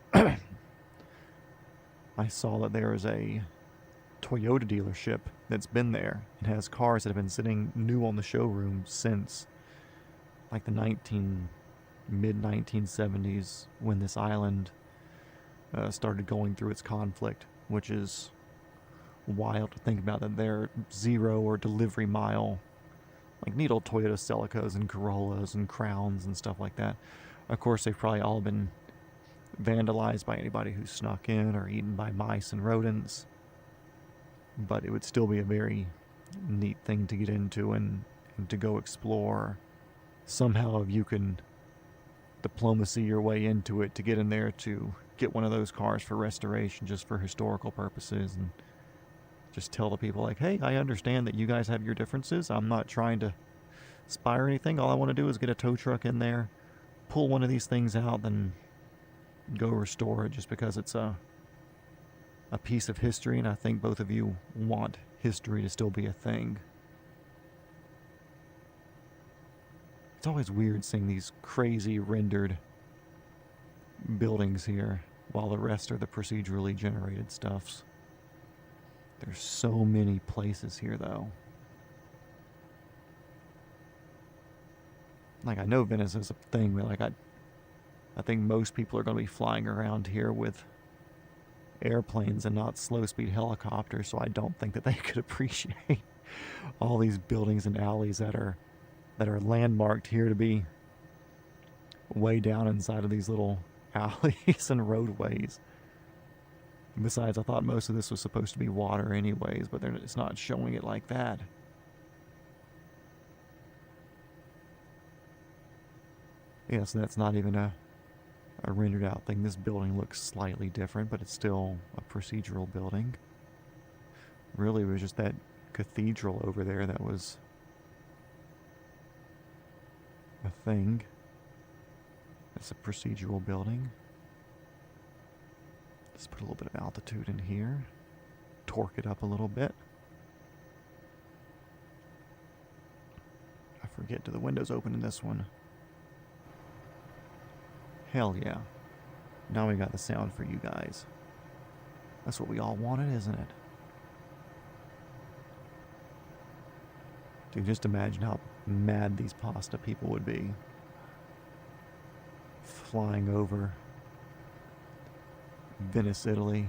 I saw that there is a Toyota dealership that's been there and has cars that have been sitting new on the showroom since like the mid 1970s, when this island started going through its conflict, which is wild to think about, that they're 0 or delivery mile, like neat old Toyota Celicas and Corollas and Crowns and stuff like that. Of course, they've probably all been vandalized by anybody who snuck in or eaten by mice and rodents. But it would still be a very neat thing to get into and to go explore. Somehow, if you can diplomacy your way into it to get in there to get one of those cars for restoration, just for historical purposes, and just tell the people, like, hey, I understand that you guys have your differences. I'm not trying to spy or anything. All I want to do is get a tow truck in there, pull one of these things out, then go restore it, just because it's a piece of history, and I think both of you want history to still be a thing. It's always weird seeing these crazy rendered buildings here while the rest are the procedurally generated stuffs. There's so many places here, though. Like, I know Venice is a thing, but like I think most people are going to be flying around here with airplanes and not slow-speed helicopters, so I don't think that they could appreciate all these buildings and alleys that are landmarked here to be way down inside of these little alleys and roadways. Besides, I thought most of this was supposed to be water anyways, but it's not showing it like that. Yeah, so that's not even a rendered out thing. This building looks slightly different, but it's still a procedural building. Really, it was just that cathedral over there that was a thing. It's a procedural building. Let's put a little bit of altitude in here. Torque it up a little bit. I forget, do the windows open in this one? Hell yeah. Now we got the sound for you guys. That's what we all wanted, isn't it? Dude, just imagine how mad these pasta people would be. Flying over Venice, Italy.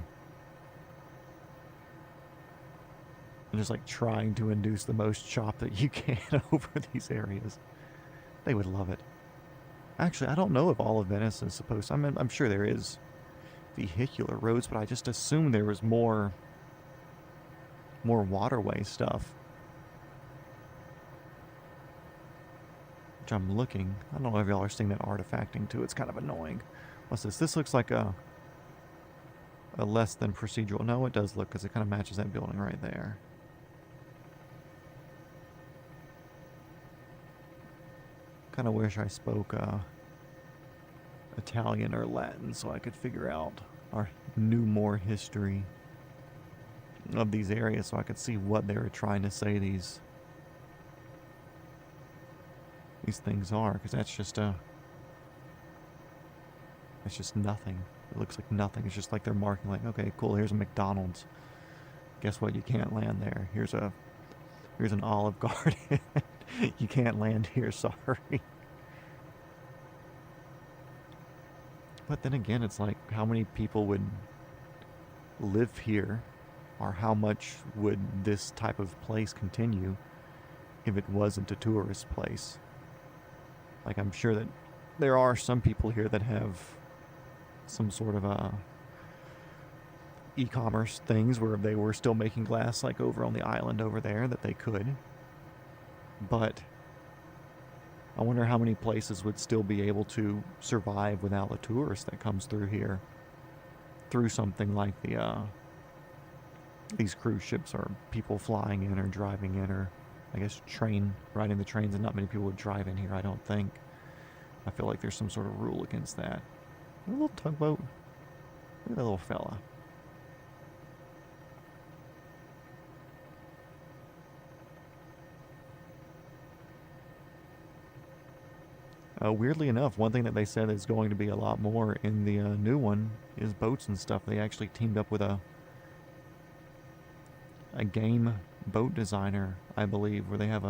And just like trying to induce the most chop that you can over these areas. They would love it. Actually, I don't know if all of Venice is supposed to. I'm sure there is vehicular roads, but I just assumed there was more waterway stuff. Which I'm looking. I don't know if y'all are seeing that artifacting too. It's kind of annoying. What's this? This looks like a less than procedural. No, it does look, because it kind of matches that building right there. Kind of wish I spoke Italian or Latin so I could figure out or knew more history of these areas, so I could see what they were trying to say these things are, because that's just nothing. It looks like nothing. It's just like they're marking, like, okay, cool, here's a McDonald's. Guess what? You can't land there. Here's an Olive Garden. You can't land here, sorry. But then again, it's like, how many people would live here, or how much would this type of place continue if it wasn't a tourist place? Like, I'm sure that there are some people here that have some sort of e-commerce things where they were still making glass, like over on the island over there, that they could. But I wonder how many places would still be able to survive without a tourist that comes through here, through something like these cruise ships, or people flying in or driving in, or I guess riding the trains. And not many people would drive in here, I don't think. I feel like there's some sort of rule against that. A little tugboat. Look at that little fella. Weirdly enough, one thing that they said is going to be a lot more in the new one is boats and stuff. They actually teamed up with a game boat designer, I believe, where they have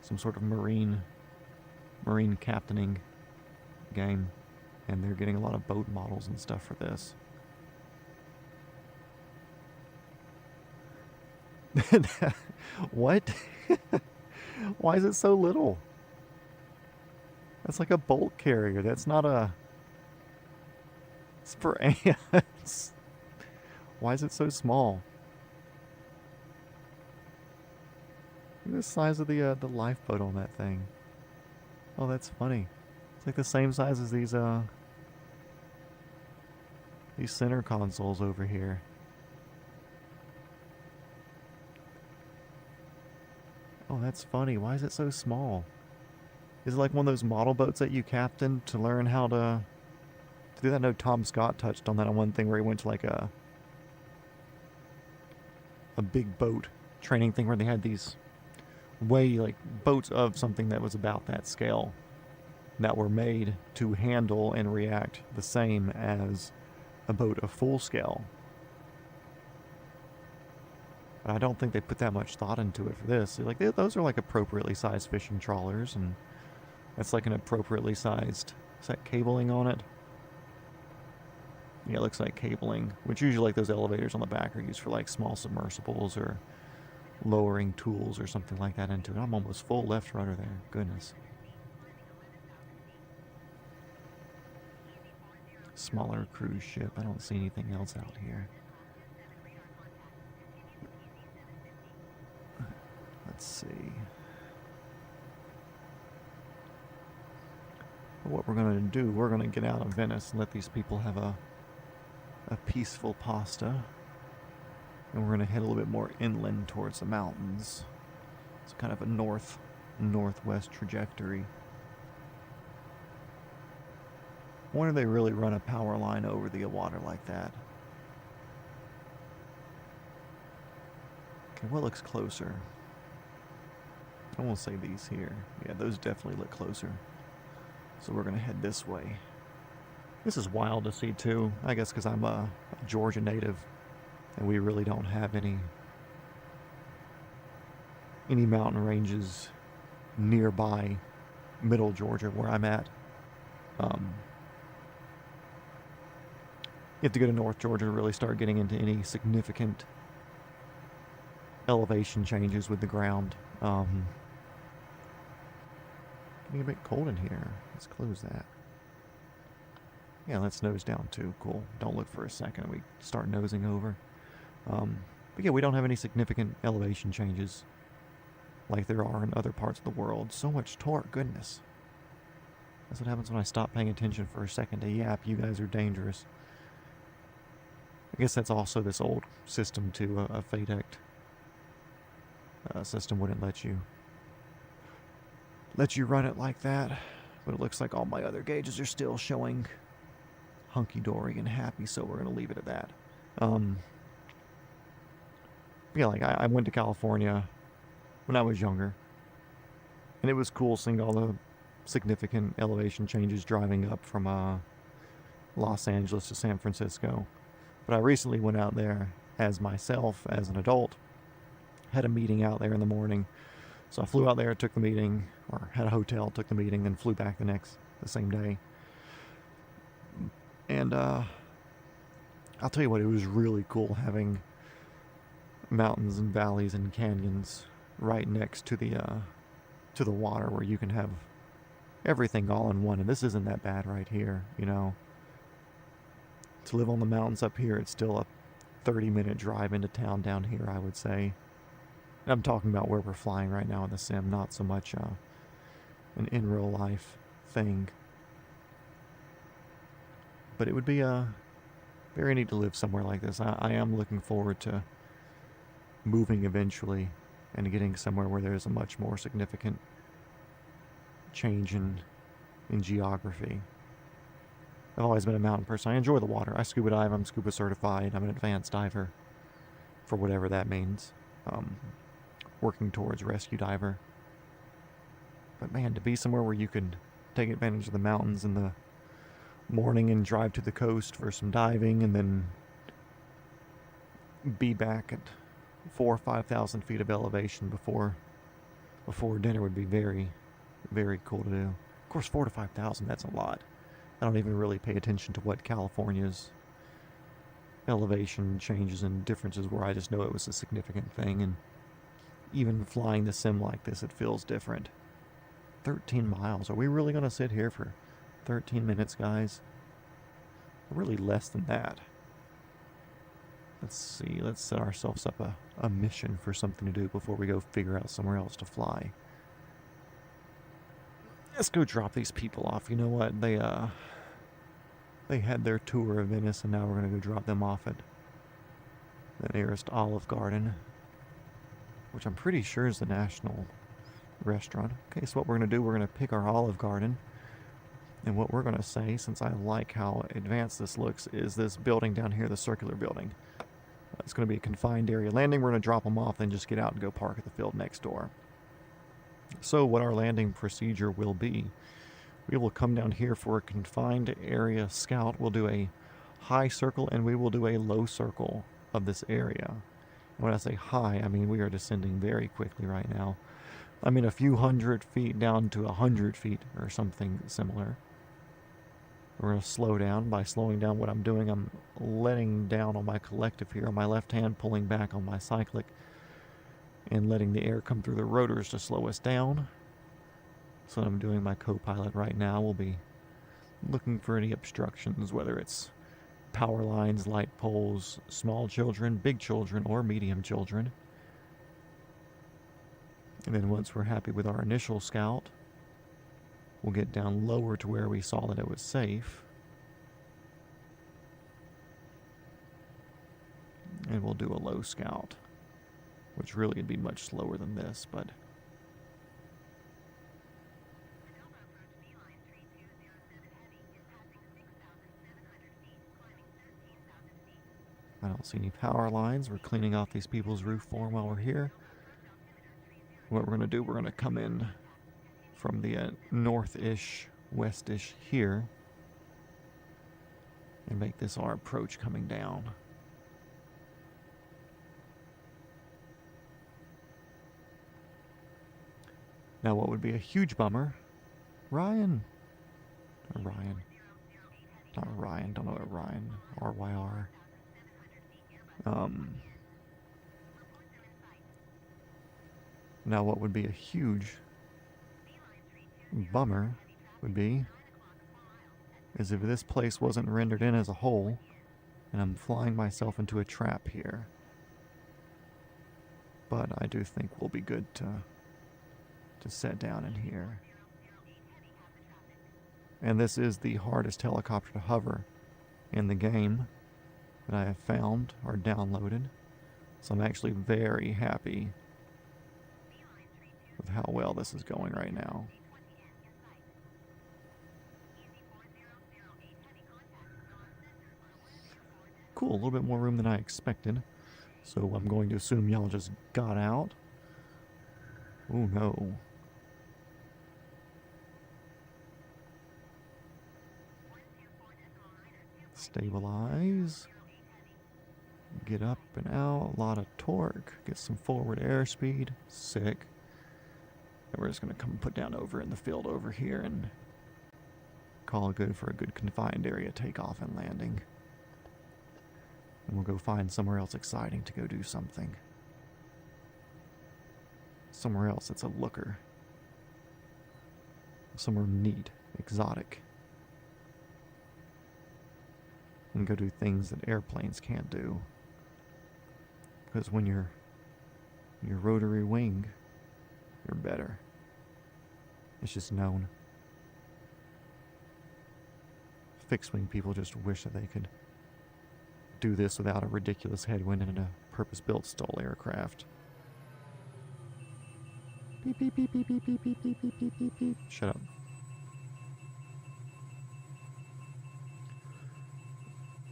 some sort of marine captaining game, and they're getting a lot of boat models and stuff for this. What? Why is it so little? That's like a bulk carrier. That's not a... It's for ants. Why is it so small? Look at the size of the lifeboat on that thing. Oh, that's funny. It's like the same size as these center consoles over here. Oh, that's funny. Why is it so small? Is it like one of those model boats that you captain to learn how to do that? I know Tom Scott touched on that on one thing where he went to like a big boat training thing where they had these like boats of something that was about that scale that were made to handle and react the same as a boat of full scale. But I don't think they put that much thought into it for this. Like those are like appropriately sized fishing trawlers, and that's like an appropriately sized... Is that cabling on it? Yeah, it looks like cabling, which usually like those elevators on the back are used for like small submersibles or lowering tools or something like that into it. I'm almost full left rudder there. Goodness. Smaller cruise ship. I don't see anything else out here. Let's see. What we're going to do, we're going to get out of Venice and let these people have a peaceful pasta. And we're going to head a little bit more inland towards the mountains. It's kind of a northwest trajectory. I wonder if they really run a power line over the water like that. Okay, what looks closer? I won't say these here. Yeah, those definitely look closer. So we're going to head this way. This is wild to see too. I guess because I'm a Georgia native and we really don't have any mountain ranges nearby middle Georgia where I'm at. You have to go to North Georgia to really start getting into any significant elevation changes with the ground. Getting a bit cold in here. Let's close that. Yeah, let's nose down too. Cool. Don't look for a second. We start nosing over. But yeah, we don't have any significant elevation changes like there are in other parts of the world. So much torque. Goodness. That's what happens when I stop paying attention for a second to yap. You guys are dangerous. I guess that's also this old system too. A FADEC system wouldn't let you run it like that. But it looks like all my other gauges are still showing hunky-dory and happy, so we're going to leave it at that. Yeah, like I went to California when I was younger, and it was cool seeing all the significant elevation changes driving up from Los Angeles to San Francisco. But I recently went out there as myself, as an adult, had a meeting out there in the morning. So I flew out there, took the meeting, or had a hotel, took the meeting, then flew back the same day. And I'll tell you what, it was really cool having mountains and valleys and canyons right next to the water where you can have everything all in one. And this isn't that bad right here, you know. To live on the mountains up here, it's still a 30-minute drive into town down here, I would say. And I'm talking about where we're flying right now in the sim, not so much an in real life thing. But it would be very neat to live somewhere like this. I am looking forward to moving eventually and getting somewhere where there's a much more significant change in geography. I've always been a mountain person. I enjoy the water. I scuba dive. I'm scuba certified. I'm an advanced diver, for whatever that means. Working towards rescue diver. But man, to be somewhere where you could take advantage of the mountains in the morning and drive to the coast for some diving, and then be back at 4,000 or 5,000 feet of elevation before dinner would be very, very cool to do. Of course, 4,000 to 5,000, that's a lot. I don't even really pay attention to what California's elevation changes and differences were. I just know it was a significant thing, and even flying the sim like this, it feels different. 13 miles. Are we really going to sit here for 13 minutes, guys? Really less than that. Let's see. Let's set ourselves up a mission for something to do before we go figure out somewhere else to fly. Let's go drop these people off. You know what? They had their tour of Venice, and now we're going to go drop them off at the nearest Olive Garden, which I'm pretty sure is the national restaurant. Okay, so what we're going to do, we're going to pick our Olive Garden, and what we're going to say, since I like how advanced this looks, is this building down here, the circular building. It's going to be a confined area landing. We're going to drop them off, then just get out and go park at the field next door. So what our landing procedure will be, we will come down here for a confined area scout. We'll do a high circle, and we will do a low circle of this area. When I say high, I mean we are descending very quickly right now. I mean a few hundred feet down to 100 feet or something similar. We're going to slow down. By slowing down, what I'm doing, I'm letting down on my collective here on my left hand, pulling back on my cyclic, and letting the air come through the rotors to slow us down. So what I'm doing, my co-pilot right now will be looking for any obstructions, whether it's power lines, light poles, small children, big children, or medium children. And then once we're happy with our initial scout, we'll get down lower to where we saw that it was safe. And we'll do a low scout, which really would be much slower than this, but Manova approach beeline 3207 heavy is passing 6,700 feet, climbing 13,000 feet. I don't see any power lines. We're cleaning off these people's roof form while we're here. What we're going to do, we're going to come in from the north-ish, west-ish here and make this our approach coming down. Now what would be a huge bummer, Ryan, not Ryan, don't know what Ryan, RYR. Now what would be a huge bummer would be is if this place wasn't rendered in as a whole and I'm flying myself into a trap here. But I do think we'll be good to set down in here. And this is the hardest helicopter to hover in the game that I have found or downloaded. So I'm actually very happy with how well this is going right now. Cool, a little bit more room than I expected. So I'm going to assume y'all just got out. Oh no. Stabilize. Get up and out. A lot of torque. Get some forward airspeed. Sick. And we're just going to come put down over in the field over here and call it good for a good confined area takeoff and landing. And we'll go find somewhere else exciting to go do something. Somewhere else that's a looker. Somewhere neat, exotic. And go do things that airplanes can't do. Because when you're rotary wing, you're better. It's just known. Fixed wing people just wish that they could do this without a ridiculous headwind and in a purpose-built STOL aircraft. Beep, beep, beep, beep, beep, beep, beep, beep, beep, beep, beep, beep. Shut up.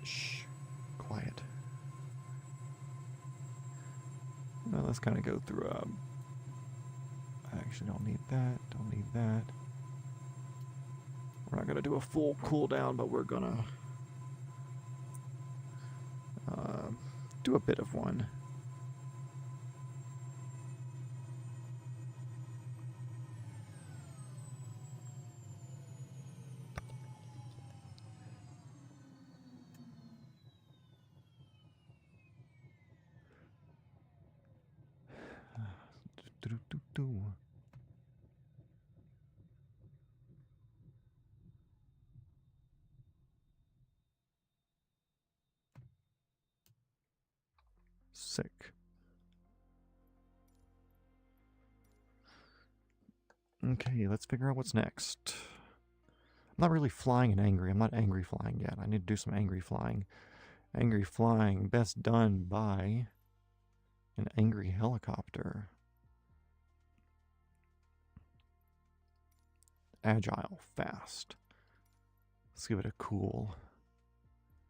Shh. Quiet. Well, let's kind of go through I actually don't need that. Don't need that. We're not going to do a full cooldown, but we're going to do a bit of one. Do-do-do-do. Sick. Okay, let's figure out what's next. I'm not really flying and angry. I'm not angry flying yet. I need to do some angry flying. Angry flying, best done by an angry helicopter. Agile, fast. Let's give it a cool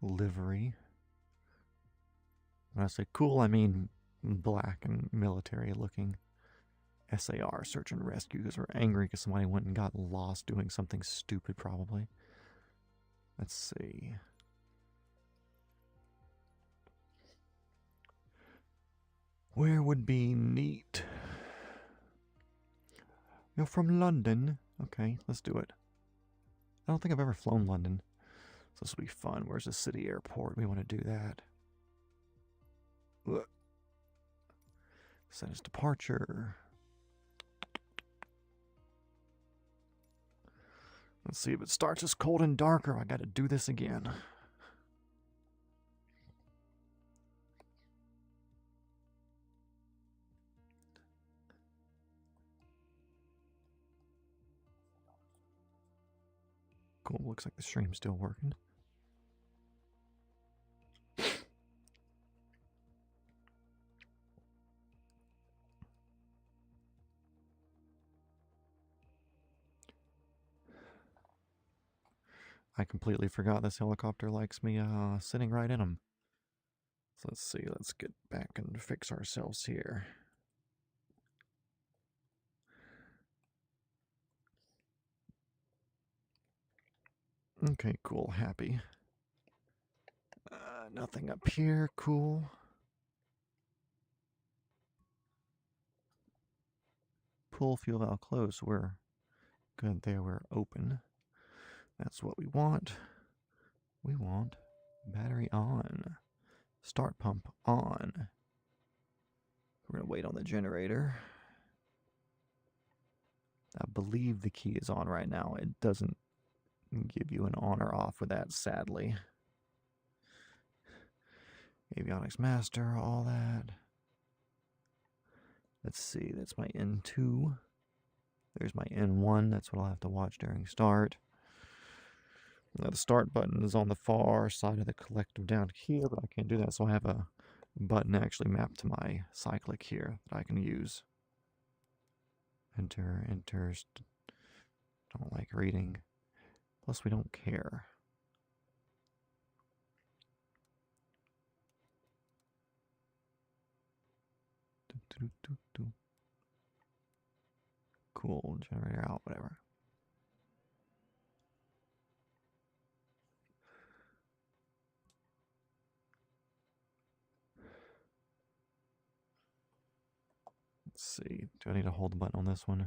livery. When I say cool, I mean black and military looking. SAR, search and rescue, because we're angry because somebody went and got lost doing something stupid, probably. Let's see. Where would be neat? You're from London? Okay, let's do it. I don't think I've ever flown London. So this will be fun. Where's the city airport? We want to do that. Ugh. Set its departure. Let's see if it starts as cold and darker. I got to do this again. Cool, looks like the stream's still working. I completely forgot this helicopter likes me sitting right in him. So let's see, let's get back and fix ourselves here. Okay, cool, happy. Nothing up here, cool. Pull fuel valve closed, we're good there, we're open. That's what we want. We want battery on. Start pump on. We're going to wait on the generator. I believe the key is on right now. It doesn't give you an on or off with that, sadly. Avionics master, all that. Let's see, that's my N2. There's my N1, that's what I'll have to watch during start. Now the start button is on the far side of the collective down here, but I can't do that, so I have a button actually mapped to my cyclic here that I can use. Enter, enters, don't like reading. Plus we don't care. Cool, generator out, whatever. Let's see, do I need to hold the button on this one?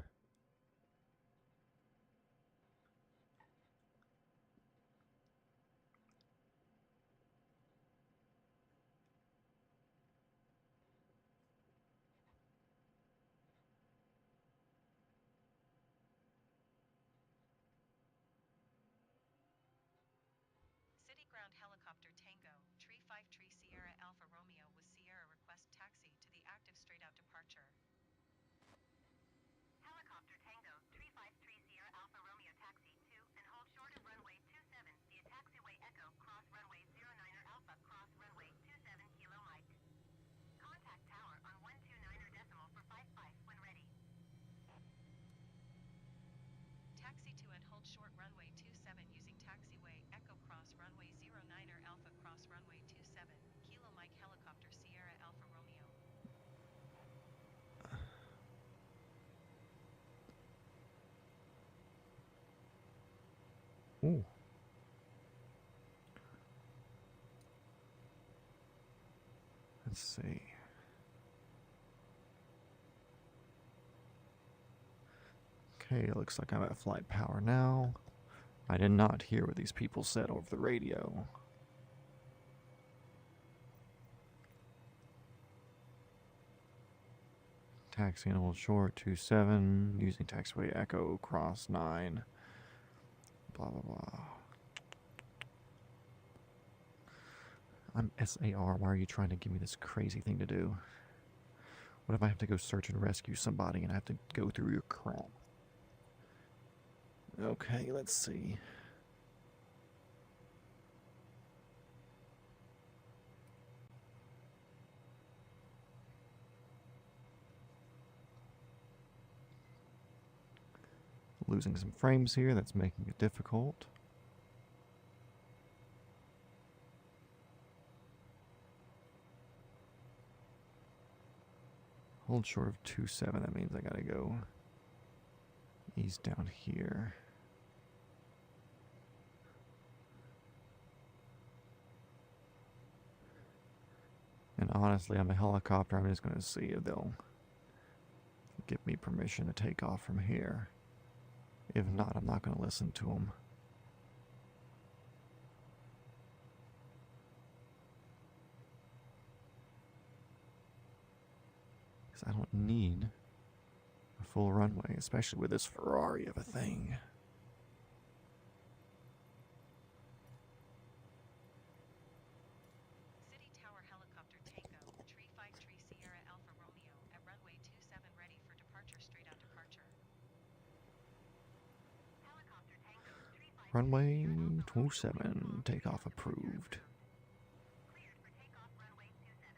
City Ground Helicopter Tango, Tree 5 Tree Sierra Alpha Romeo with Sierra request taxi to the active straight out departure. Helicopter Tango, 353 Sierra Alpha Romeo taxi 2 and hold short of runway 27 via taxiway Echo cross runway 09er Alpha cross runway 27 Kilo Mike. Contact tower on 129er decimal for 55 when ready. Taxi to and hold short runway 27 using taxiway Echo cross runway 09er Alpha cross runway 27 Kilo Mike Helicopter Sierra Alpha Romeo. Ooh. Let's see. Okay, looks like I'm at flight power now. I did not hear what these people said over the radio. Taxi and hold short 27, using taxiway Echo cross 9. Blah blah blah. I'm SAR. Why are you trying to give me this crazy thing to do? What if I have to go search and rescue somebody and I have to go through your crap? Okay, let's see. Losing some frames here, that's making it difficult. Hold short of 27, that means I gotta go ease down here. And honestly, I'm a helicopter, I'm just gonna see if they'll give me permission to take off from here. If not, I'm not gonna listen to them. Because I don't need a full runway, especially with this Ferrari of a thing. City Tower Helicopter Tango, Tree 53 Sierra Alpha Romeo, at runway 27 ready for departure, straight out departure. Helicopter Tango 353 Runway 27, takeoff approved. cleared for takeoff runway 27.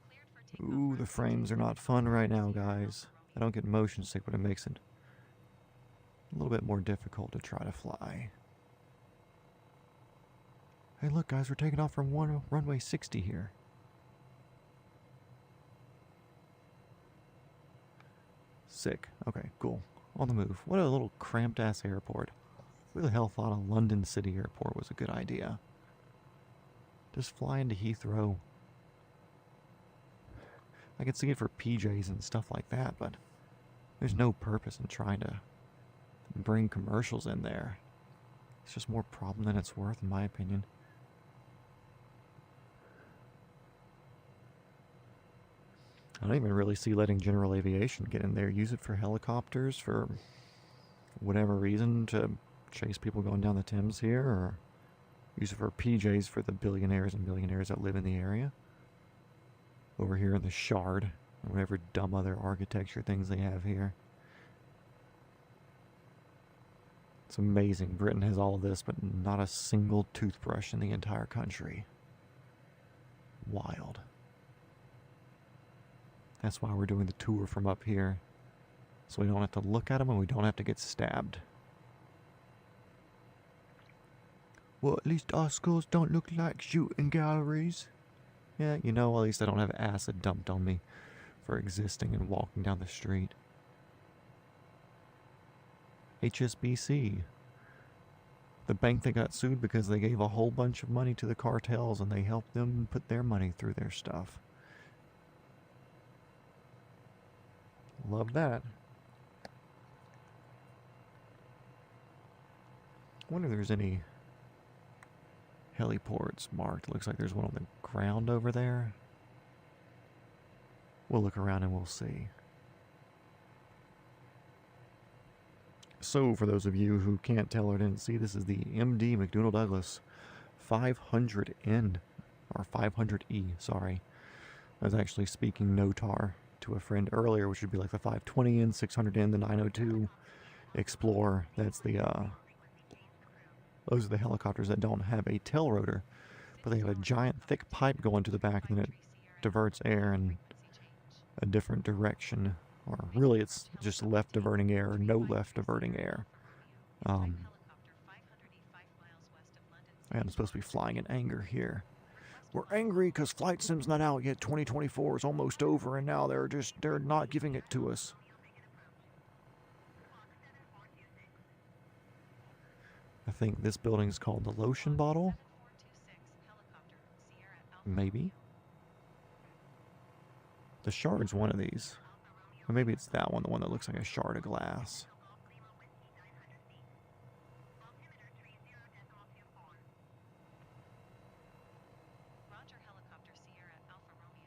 Cleared for takeoff. Ooh, the frames are not fun right now, guys. I don't get motion sick, but it makes it a little bit more difficult to try to fly. Hey, look, guys, we're taking off from runway 60 here. Sick. Okay, cool. On the move. What a little cramped-ass airport. Who the hell thought a London City airport was a good idea? Just fly into Heathrow. I could see it for PJs and stuff like that, but there's no purpose in trying to bring commercials in there. It's just more problem than it's worth, in my opinion. I don't even really see letting general aviation get in there. Use it for helicopters for whatever reason, to chase people going down the Thames here, or use it for PJs for the billionaires and millionaires that live in the area. Over here in the Shard, or whatever dumb other architecture things they have here. It's amazing. Britain has all of this, but not a single toothbrush in the entire country. Wild. That's why we're doing the tour from up here. So we don't have to look at them and we don't have to get stabbed. Well, at least our schools don't look like shooting galleries. Yeah, you know, at least I don't have acid dumped on me for existing and walking down the street. HSBC. The bank that got sued because they gave a whole bunch of money to the cartels and they helped them put their money through their stuff. Love that. I wonder if there's any heliports marked. Looks like there's one on the ground over there. We'll look around and we'll see. So, for those of you who can't tell or didn't see, this is the MD McDonnell Douglas 500N, or 500E, sorry. I was actually speaking NOTAR to a friend earlier, which would be like the 520N, 600N, the 902 Explorer. That's the, those are the helicopters that don't have a tail rotor, but they have a giant thick pipe going to the back, and then it diverts air in a different direction. Or really, it's just left diverting air, or no left diverting air. I'm supposed to be flying in anger here. We're angry because Flight Sim's not out yet. 2024 is almost over, and now they're not giving it to us. think this building's called the Lotion Bottle. 7426 helicopter Sierra Alpha Maybe. The Shard's one of these. Or maybe it's that one, the one that looks like a shard of glass. Roger helicopter Sierra Alpha Romeo.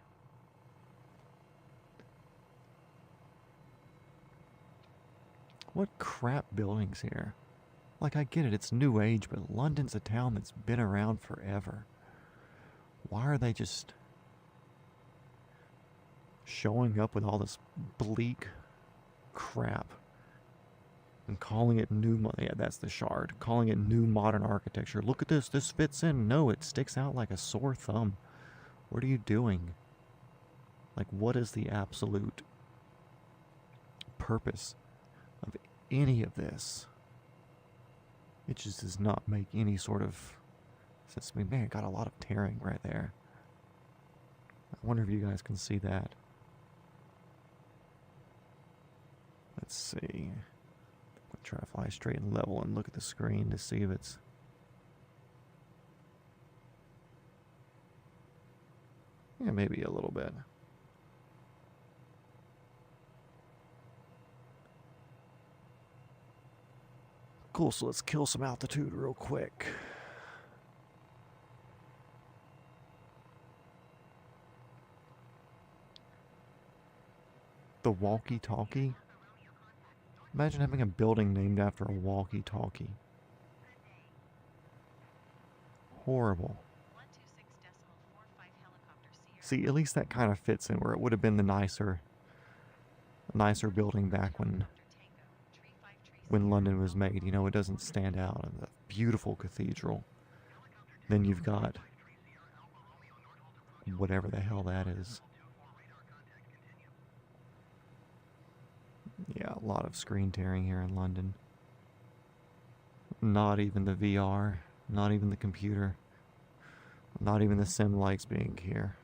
What crap buildings here? Like, I get it, it's new age, but London's a town that's been around forever. Why are they just showing up with all this bleak crap and calling it new? Yeah, that's the Shard. Calling it new modern architecture. Look at this. This fits in. No, it sticks out like a sore thumb. What are you doing? Like, what is the absolute purpose of any of this? It just does not make any sort of sense to me. Man, it got a lot of tearing right there. I wonder if you guys can see that. Let's see. I'll try to fly straight and level and look at the screen to see if it's... Yeah, maybe a little bit. Cool, so let's kill some altitude real quick. The walkie-talkie? Imagine having a building named after a walkie-talkie. Horrible. 126.45 helicopter Sierra. See, at least that kind of fits in where it would have been the nicer building back when London was made. You know, it doesn't stand out. And the beautiful cathedral. Then you've got whatever the hell that is. Yeah, a lot of screen tearing here in London. Not even the VR, not even the computer, not even the sim likes being here.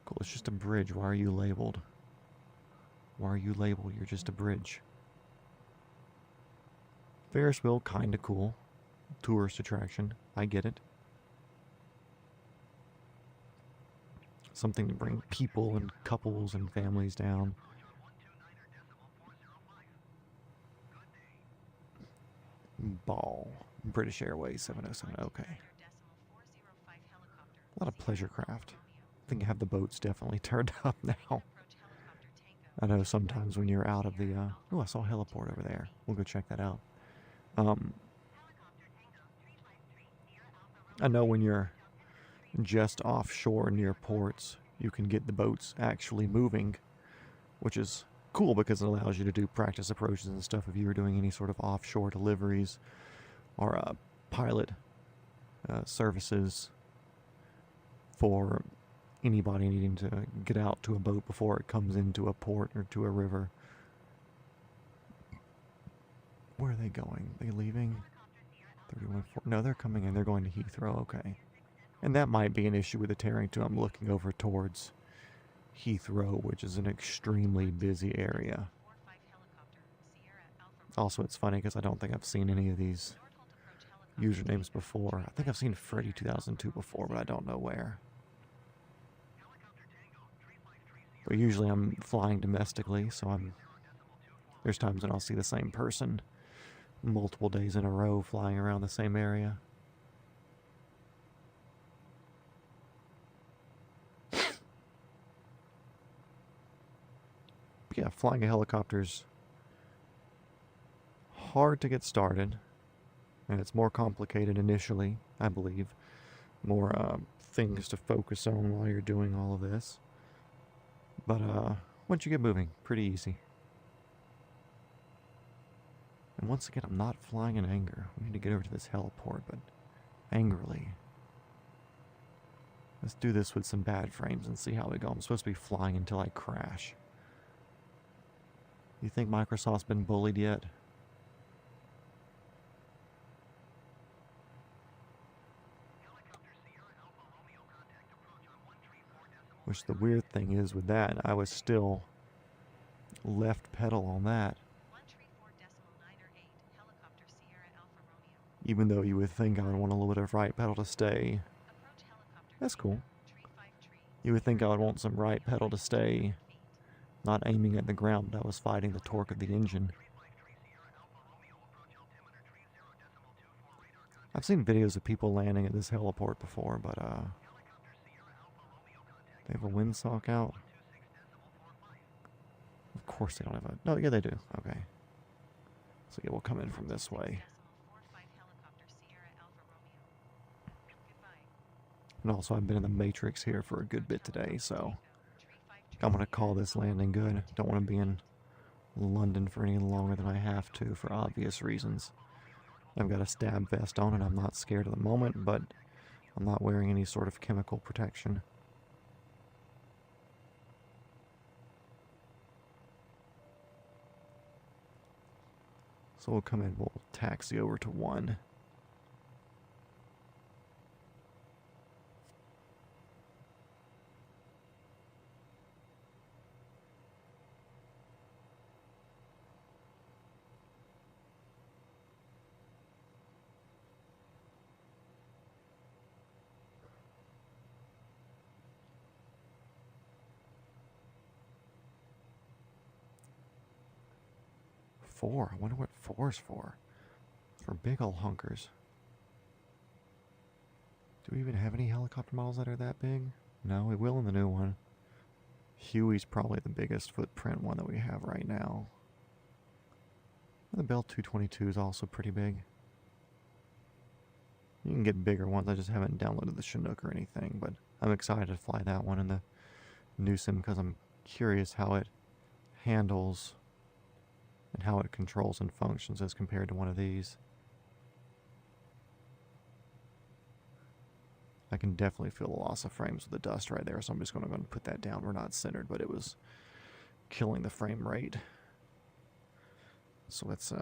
Cool, it's just a bridge. Why are you labeled? Why are you labeled? You're just a bridge. Ferris wheel, kinda cool. Tourist attraction. I get it. Something to bring people and couples and families down. Ball. British Airways 707. Okay. A lot of pleasure craft. I think I have the boats definitely turned up now. I know sometimes when you're out of the... oh, I saw a heliport over there. We'll go check that out. I know when you're just offshore near ports, you can get the boats actually moving, which is cool because it allows you to do practice approaches and stuff if you were doing any sort of offshore deliveries or pilot services for anybody needing to get out to a boat before it comes into a port or to a river. Where are they going? Are they leaving? 31-4. No, they're coming in. They're going to Heathrow. Okay. And that might be an issue with the tearing too. I'm looking over towards Heathrow, which is an extremely busy area. Also, it's funny because I don't think I've seen any of these usernames before. I think I've seen Freddy 2002 before, but I don't know where. But usually I'm flying domestically, so there's times when I'll see the same person multiple days in a row flying around the same area. Yeah, flying a helicopter's hard to get started, and it's more complicated initially, I believe. More things to focus on while you're doing all of this. But once you get moving, pretty easy. And once again, I'm not flying in anger. We need to get over to this heliport, but angrily. Let's do this with some bad frames and see how we go. I'm supposed to be flying until I crash. You think Microsoft's been bullied yet? Which the weird thing is with that, I was still left pedal on that. 134.908, helicopter Sierra Alpha Romeo. Even though you would think I would want a little bit of right pedal to stay. Approach helicopter That's Kilo, cool. 353. You would think I would want some right pedal to stay, not aiming at the ground, but I was fighting the torque of the engine. I've seen videos of people landing at this heliport before, but they have a windsock out. Of course they don't have a... No, yeah, they do. Okay. So yeah, we'll come in from this way. Helicopter Sierra Alpha Romeo. Goodbye. And also, I've been in the Matrix here for a good bit today, so I'm going to call this landing good. Don't want to be in London for any longer than I have to for obvious reasons. I've got a stab vest on and I'm not scared at the moment, but I'm not wearing any sort of chemical protection. So we'll come in, we'll taxi over to 1. Four. I wonder what 4's for. For big ol' hunkers. Do we even have any helicopter models that are that big? No, we will in the new one. Huey's probably the biggest footprint one that we have right now. The Bell 222 is also pretty big. You can get bigger ones. I just haven't downloaded the Chinook or anything, but I'm excited to fly that one in the new sim because I'm curious how it handles and how it controls and functions as compared to one of these. I can definitely feel the loss of frames with the dust right there, so I'm just going to go and put that down. We're not centered, but it was killing the frame rate. So let's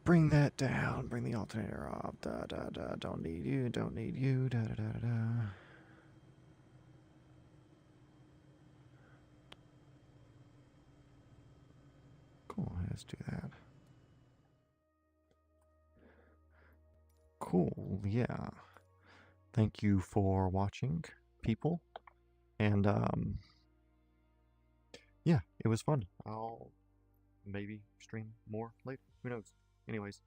bring that down, bring the alternator off, da da da, don't need you, da da da da. Cool, let's do that. Cool, yeah. Thank you for watching, people. And, yeah, it was fun. I'll maybe stream more later. Who knows? Anyways.